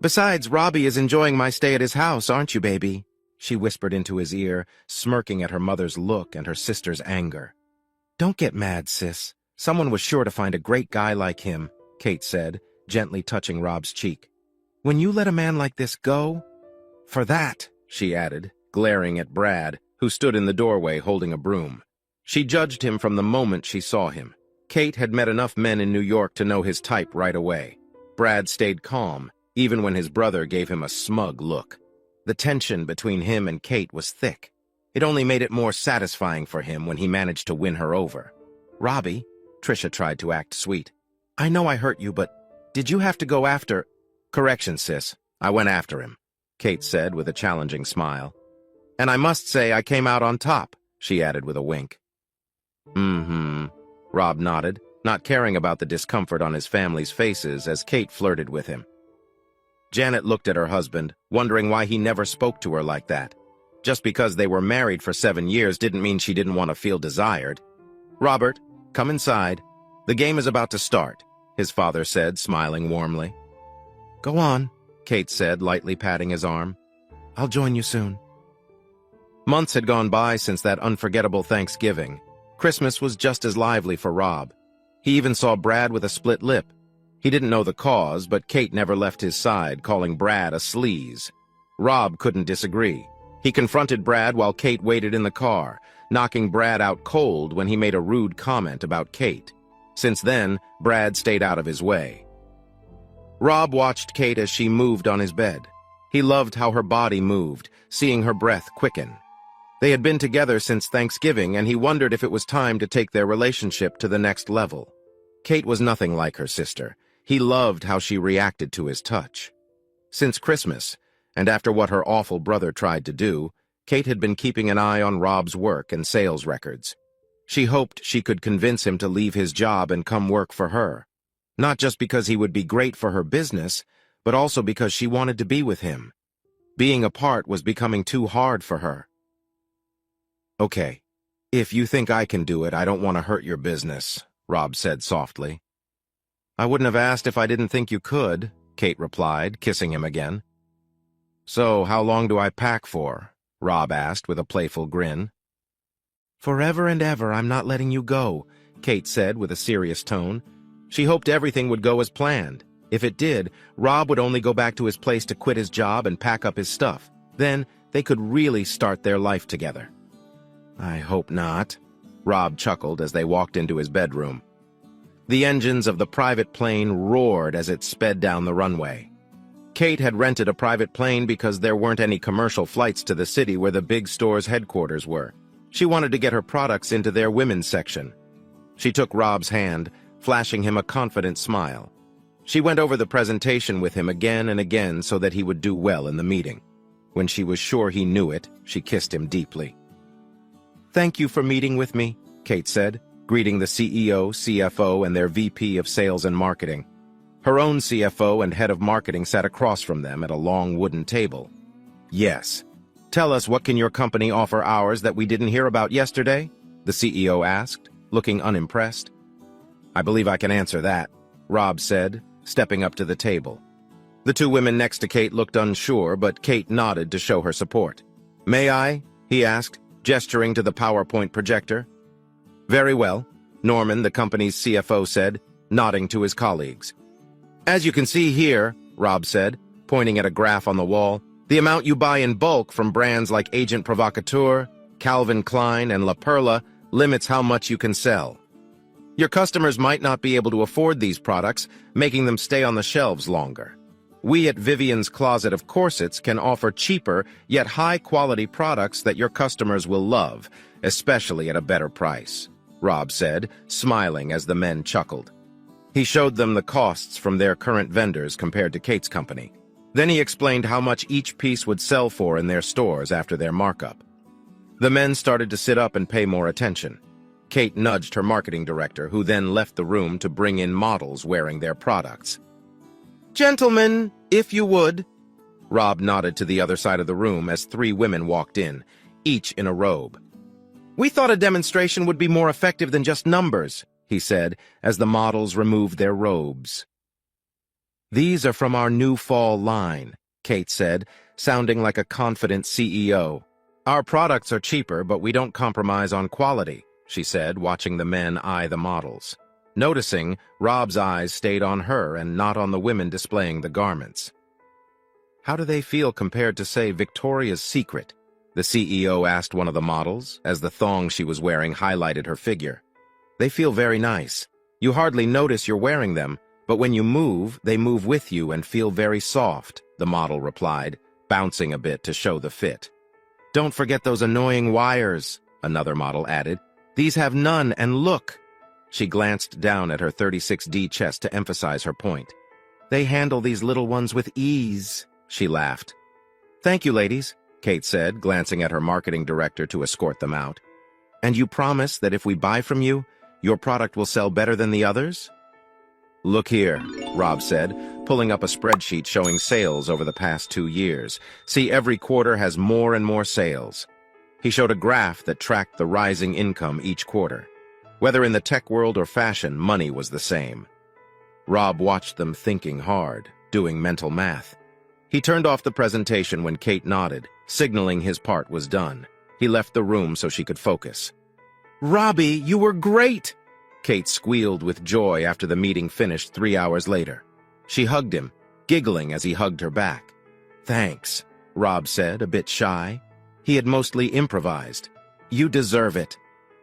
A: "Besides, Robbie is enjoying my stay at his house, aren't you, baby?" she whispered into his ear, smirking at her mother's look and her sister's anger. "Don't get mad, sis. Someone was sure to find a great guy like him," Kate said, gently touching Rob's cheek. "When you let a man like this go—" "For that," she added, glaring at Brad, who stood in the doorway holding a broom. She judged him from the moment she saw him. Kate had met enough men in New York to know his type right away. Brad stayed calm, even when his brother gave him a smug look. The tension between him and Kate was thick. It only made it more satisfying for him when he managed to win her over. "Robbie," Trisha tried to act sweet, "I know I hurt you, but did you have to go after—" "Correction, sis. I went after him," Kate said with a challenging smile. "And I must say I came out on top," she added with a wink. "Mm-hmm," Rob nodded, not caring about the discomfort on his family's faces as Kate flirted with him. Janet looked at her husband, wondering why he never spoke to her like that. Just because they were married for 7 years didn't mean she didn't want to feel desired. "Robert, come inside. The game is about to start," his father said, smiling warmly. "Go on," Kate said, lightly patting his arm. "I'll join you soon." Months had gone by since that unforgettable Thanksgiving. Christmas was just as lively for Rob. He even saw Brad with a split lip. He didn't know the cause, but Kate never left his side, calling Brad a sleaze. Rob couldn't disagree. He confronted Brad while Kate waited in the car, knocking Brad out cold when he made a rude comment about Kate. Since then, Brad stayed out of his way. Rob watched Kate as she moved on his bed. He loved how her body moved, seeing her breath quicken. They had been together since Thanksgiving, and he wondered if it was time to take their relationship to the next level. Kate was nothing like her sister. He loved how she reacted to his touch. Since Christmas, and after what her awful brother tried to do, Kate had been keeping an eye on Rob's work and sales records. She hoped she could convince him to leave his job and come work for her. Not just because he would be great for her business, but also because she wanted to be with him. Being apart was becoming too hard for her. "Okay, if you think I can do it, I don't want to hurt your business," Rob said softly. "I wouldn't have asked if I didn't think you could," Kate replied, kissing him again. "So, how long do I pack for?" Rob asked with a playful grin. "Forever and ever, I'm not letting you go," Kate said with a serious tone. She hoped everything would go as planned. If it did, Rob would only go back to his place to quit his job and pack up his stuff. Then, they could really start their life together. "I hope not," Rob chuckled as they walked into his bedroom. The engines of the private plane roared as it sped down the runway. Kate had rented a private plane because there weren't any commercial flights to the city where the big store's headquarters were. She wanted to get her products into their women's section. She took Rob's hand, flashing him a confident smile. She went over the presentation with him again and again so that he would do well in the meeting. When she was sure he knew it, she kissed him deeply. "Thank you for meeting with me," Kate said, greeting the CEO, CFO, and their VP of Sales and Marketing. Her own CFO and head of marketing sat across from them at a long wooden table. "Yes. Tell us, what can your company offer ours that we didn't hear about yesterday?" the CEO asked, looking unimpressed. "I believe I can answer that," Rob said, stepping up to the table. The two women next to Kate looked unsure, but Kate nodded to show her support. "May I?" he asked, gesturing to the PowerPoint projector. "Very well," Norman, the company's CFO, said, nodding to his colleagues. "As you can see here," Rob said, pointing at a graph on the wall, "the amount you buy in bulk from brands like Agent Provocateur, Calvin Klein, and La Perla limits how much you can sell. Your customers might not be able to afford these products, making them stay on the shelves longer. We at Vivian's Closet of Corsets can offer cheaper, yet high-quality products that your customers will love, especially at a better price. Rob said, smiling as the men chuckled. He showed them the costs from their current vendors compared to Kate's company. Then he explained how much each piece would sell for in their stores after their markup. The men started to sit up and pay more attention. Kate nudged her marketing director, who then left the room to bring in models wearing their products. "Gentlemen, if you would." Rob nodded to the other side of the room as 3 women walked in, each in a robe. "We thought a demonstration would be more effective than just numbers," he said, as the models removed their robes. "These are from our new fall line," Kate said, sounding like a confident CEO. "Our products are cheaper, but we don't compromise on quality," she said, watching the men eye the models. Noticing, Rob's eyes stayed on her and not on the women displaying the garments. "How do they feel compared to, say, Victoria's Secret?" the CEO asked one of the models, as the thong she was wearing highlighted her figure. "They feel very nice. You hardly notice you're wearing them, but when you move, they move with you and feel very soft," the model replied, bouncing a bit to show the fit. "Don't forget those annoying wires," another model added. "These have none, and look." She glanced down at her 36D chest to emphasize her point. "They handle these little ones with ease," she laughed. "Thank you, ladies," Kate said, glancing at her marketing director to escort them out. "And you promise that if we buy from you, your product will sell better than the others?" "Look here," Rob said, pulling up a spreadsheet showing sales over the past 2 years. "See, every quarter has more and more sales." He showed a graph that tracked the rising income each quarter. Whether in the tech world or fashion, money was the same. Rob watched them thinking hard, doing mental math. He turned off the presentation when Kate nodded, signaling his part was done. He left the room so she could focus. "Robbie, you were great!" Kate squealed with joy after the meeting finished 3 hours later. She hugged him, giggling as he hugged her back. "Thanks," Rob said, a bit shy. He had mostly improvised. "You deserve it."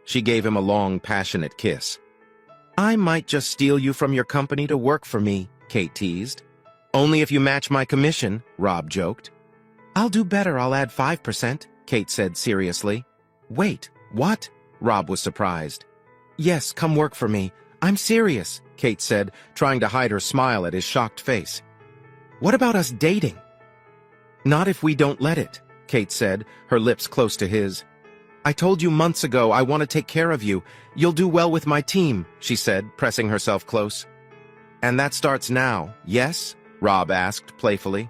A: She gave him a long, passionate kiss. "I might just steal you from your company to work for me," Kate teased. "Only if you match my commission," Rob joked. "I'll do better, I'll add 5%, Kate said seriously. "Wait, what?" Rob was surprised. "Yes, come work for me. I'm serious," Kate said, trying to hide her smile at his shocked face. "What about us dating?" "Not if we don't let it," Kate said, her lips close to his. "I told you months ago I want to take care of you. You'll do well with my team," she said, pressing herself close. "And that starts now, yes?" Rob asked playfully.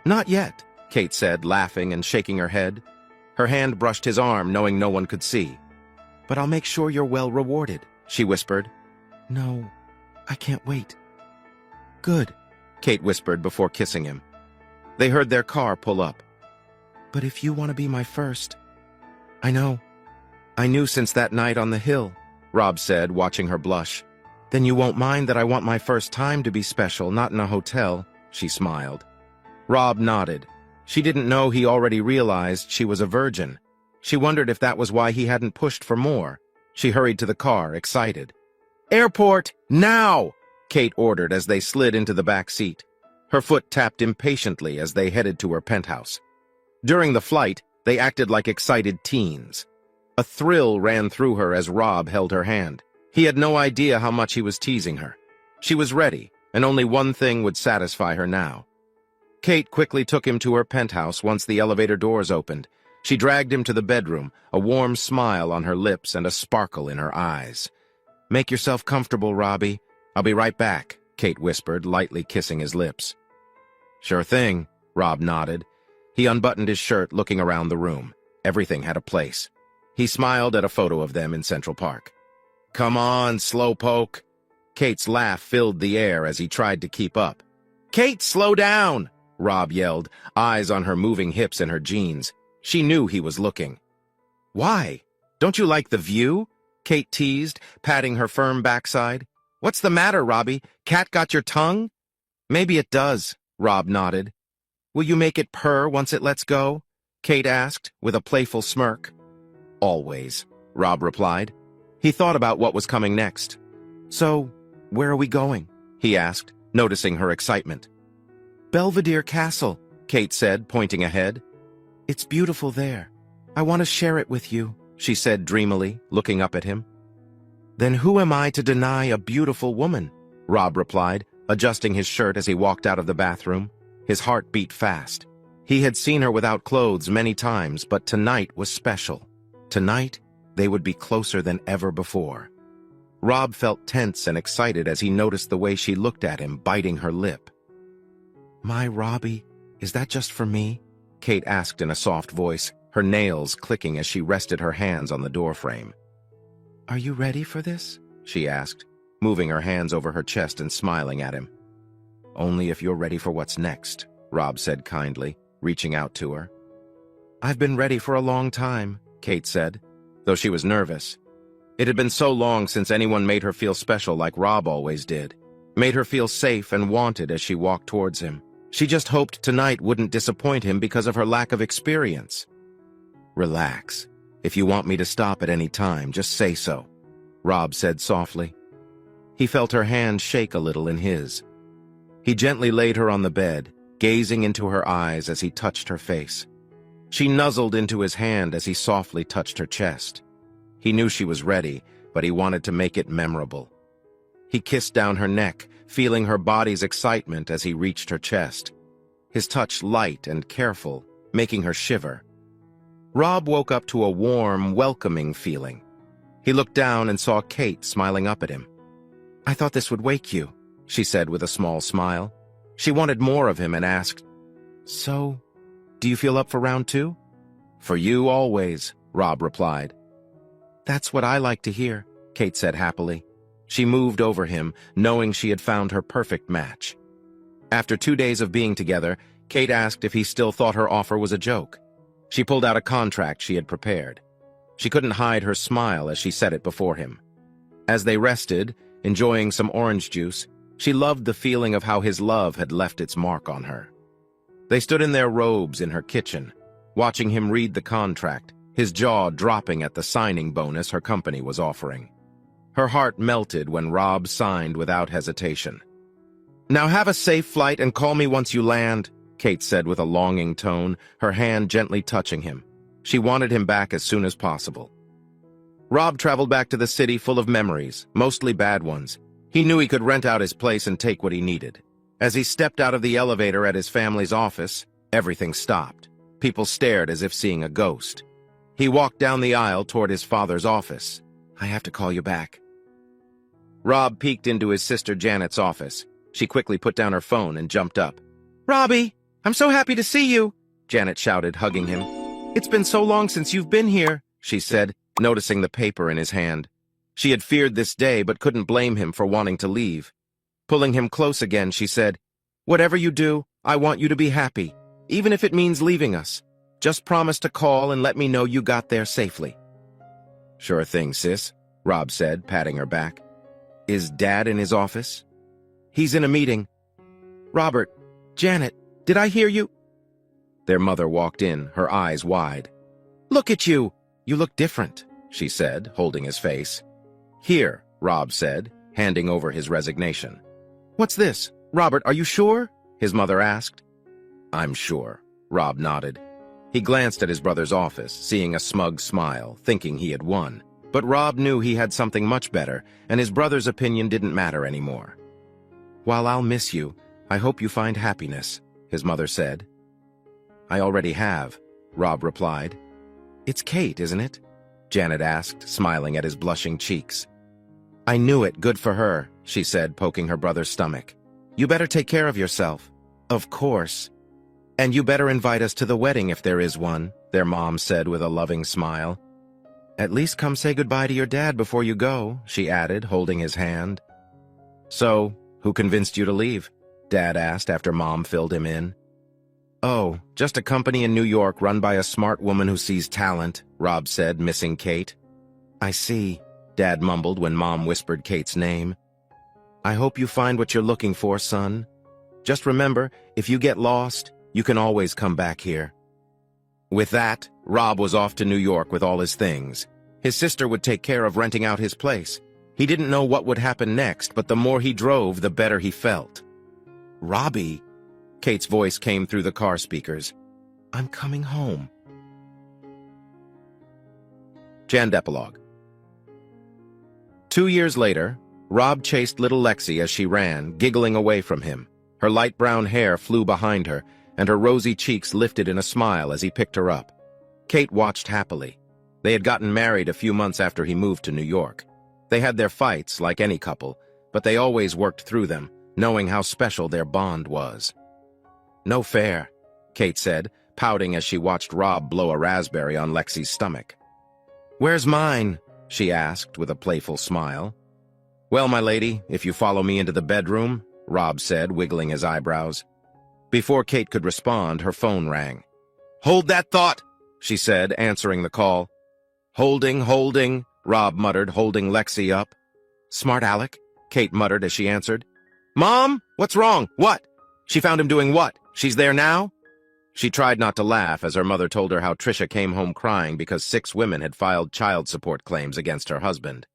A: "Not yet," Kate said, laughing and shaking her head. Her hand brushed his arm, knowing no one could see. "But I'll make sure you're well rewarded," she whispered. "No, I can't wait." "Good," Kate whispered before kissing him. They heard their car pull up. "But if you want to be my first..." "I know. I knew since that night on the hill," Rob said, watching her blush. "Then you won't mind that I want my first time to be special, not in a hotel," she smiled. Rob nodded. She didn't know he already realized she was a virgin. She wondered if that was why he hadn't pushed for more. She hurried to the car, excited. "Airport, now!" Kate ordered as they slid into the back seat. Her foot tapped impatiently as they headed to her penthouse. During the flight, they acted like excited teens. A thrill ran through her as Rob held her hand. He had no idea how much he was teasing her. She was ready, and only one thing would satisfy her now. Kate quickly took him to her penthouse once the elevator doors opened. She dragged him to the bedroom, a warm smile on her lips and a sparkle in her eyes. "Make yourself comfortable, Robbie. I'll be right back," Kate whispered, lightly kissing his lips. "Sure thing," Rob nodded. He unbuttoned his shirt, looking around the room. Everything had a place. He smiled at a photo of them in Central Park. "Come on, slowpoke." Kate's laugh filled the air as he tried to keep up. "Kate, slow down!" Rob yelled, eyes on her moving hips and her jeans. She knew he was looking. "Why? Don't you like the view?" Kate teased, patting her firm backside. "What's the matter, Robbie? Cat got your tongue?" "Maybe it does," Rob nodded. "Will you make it purr once it lets go?" Kate asked, with a playful smirk. "Always," Rob replied. He thought about what was coming next. "So, where are we going?" he asked, noticing her excitement. "Belvedere Castle," Kate said, pointing ahead. "It's beautiful there. I want to share it with you," she said dreamily, looking up at him. "Then who am I to deny a beautiful woman?" Rob replied, adjusting his shirt as he walked out of the bathroom. His heart beat fast. He had seen her without clothes many times, but tonight was special. Tonight, they would be closer than ever before. Rob felt tense and excited as he noticed the way she looked at him, biting her lip. "My Robbie, is that just for me?" Kate asked in a soft voice, her nails clicking as she rested her hands on the doorframe. "Are you ready for this?" she asked, moving her hands over her chest and smiling at him. "Only if you're ready for what's next," Rob said kindly, reaching out to her. "I've been ready for a long time," Kate said, though she was nervous. It had been so long since anyone made her feel special like Rob always did, made her feel safe and wanted as she walked towards him. She just hoped tonight wouldn't disappoint him because of her lack of experience. "Relax. If you want me to stop at any time, just say so," Rob said softly. He felt her hand shake a little in his. He gently laid her on the bed, gazing into her eyes as he touched her face. She nuzzled into his hand as he softly touched her chest. He knew she was ready, but he wanted to make it memorable. He kissed down her neck, feeling her body's excitement as he reached her chest. His touch light and careful, making her shiver. Rob woke up to a warm, welcoming feeling. He looked down and saw Kate smiling up at him. "I thought this would wake you," she said with a small smile. She wanted more of him and asked, "So, do you feel up for round 2? "For you always," Rob replied. "That's what I like to hear," Kate said happily. She moved over him, knowing she had found her perfect match. After 2 days of being together, Kate asked if he still thought her offer was a joke. She pulled out a contract she had prepared. She couldn't hide her smile as she set it before him. As they rested, enjoying some orange juice, she loved the feeling of how his love had left its mark on her. They stood in their robes in her kitchen, watching him read the contract, his jaw dropping at the signing bonus her company was offering. Her heart melted when Rob signed without hesitation. "Now have a safe flight and call me once you land," Kate said with a longing tone, her hand gently touching him. She wanted him back as soon as possible. Rob traveled back to the city full of memories, mostly bad ones. He knew he could rent out his place and take what he needed. As he stepped out of the elevator at his family's office, everything stopped. People stared as if seeing a ghost. He walked down the aisle toward his father's office. "I have to call you back." Rob peeked into his sister Janet's office. She quickly put down her phone and jumped up. "Robbie, I'm so happy to see you," Janet shouted, hugging him. "It's been so long since you've been here," she said, noticing the paper in his hand. She had feared this day but couldn't blame him for wanting to leave. Pulling him close again, she said, "Whatever you do, I want you to be happy, even if it means leaving us. Just promise to call and let me know you got there safely." "Sure thing, sis," Rob said, patting her back. "Is Dad in his office?" "He's in a meeting." "Robert, Janet, did I hear you?" Their mother walked in, her eyes wide. "Look at you! You look different," she said, holding his face. "Here," Rob said, handing over his resignation. "What's this? Robert, are you sure?" his mother asked. "I'm sure," Rob nodded. He glanced at his brother's office, seeing a smug smile, thinking he had won. But Rob knew he had something much better, and his brother's opinion didn't matter anymore. "While I'll miss you, I hope you find happiness," his mother said. "I already have," Rob replied. "It's Kate, isn't it?" Janet asked, smiling at his blushing cheeks. "I knew it, good for her," she said, poking her brother's stomach. "You better take care of yourself." "Of course. And you better invite us to the wedding if there is one," their mom said with a loving smile. "At least come say goodbye to your dad before you go," she added, holding his hand. "So, who convinced you to leave?" Dad asked after Mom filled him in. "Oh, just a company in New York run by a smart woman who sees talent," Rob said, missing Kate. "I see," Dad mumbled when Mom whispered Kate's name. "I hope you find what you're looking for, son. Just remember, if you get lost, you can always come back here." With that, Rob was off to New York with all his things. His sister would take care of renting out his place. He didn't know what would happen next, but the more he drove, the better he felt. "Robbie," Kate's voice came through the car speakers. "I'm coming home." Jan Epilogue. 2 years later, Rob chased little Lexi as she ran, giggling away from him. Her light brown hair flew behind her, and her rosy cheeks lifted in a smile as he picked her up. Kate watched happily. They had gotten married a few months after he moved to New York. They had their fights, like any couple, but they always worked through them, knowing how special their bond was. "No fair," Kate said, pouting as she watched Rob blow a raspberry on Lexi's stomach. "Where's mine?" she asked with a playful smile. "Well, my lady, if you follow me into the bedroom," Rob said, wiggling his eyebrows. Before Kate could respond, her phone rang. "Hold that thought," she said, answering the call. Holding, Rob muttered, holding Lexi up. "Smart Alec," Kate muttered as she answered. "Mom, what's wrong? What? She found him doing what? She's there now?" She tried not to laugh as her mother told her how Tricia came home crying because 6 women had filed child support claims against her husband.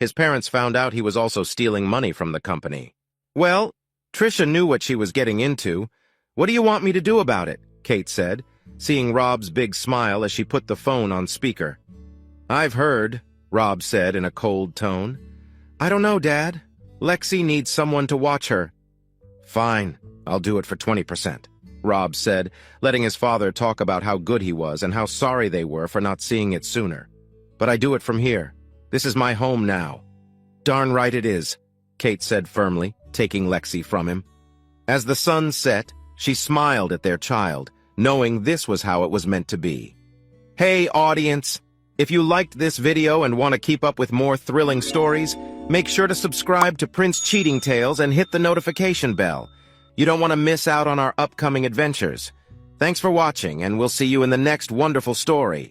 A: His parents found out he was also stealing money from the company. "Well, Tricia knew what she was getting into. What do you want me to do about it?" Kate said, seeing Rob's big smile as she put the phone on speaker. "I've heard," Rob said in a cold tone. "I don't know, Dad. Lexi needs someone to watch her." "Fine, I'll do it for 20%, Rob said, letting his father talk about how good he was and how sorry they were for not seeing it sooner. "But I do it from here. This is my home now." "Darn right it is," Kate said firmly, taking Lexi from him. As the sun set, she smiled at their child, knowing this was how it was meant to be. Hey, audience! If you liked this video and want to keep up with more thrilling stories, make sure to subscribe to Prince Cheating Tales and hit the notification bell. You don't want to miss out on our upcoming adventures. Thanks for watching, and we'll see you in the next wonderful story.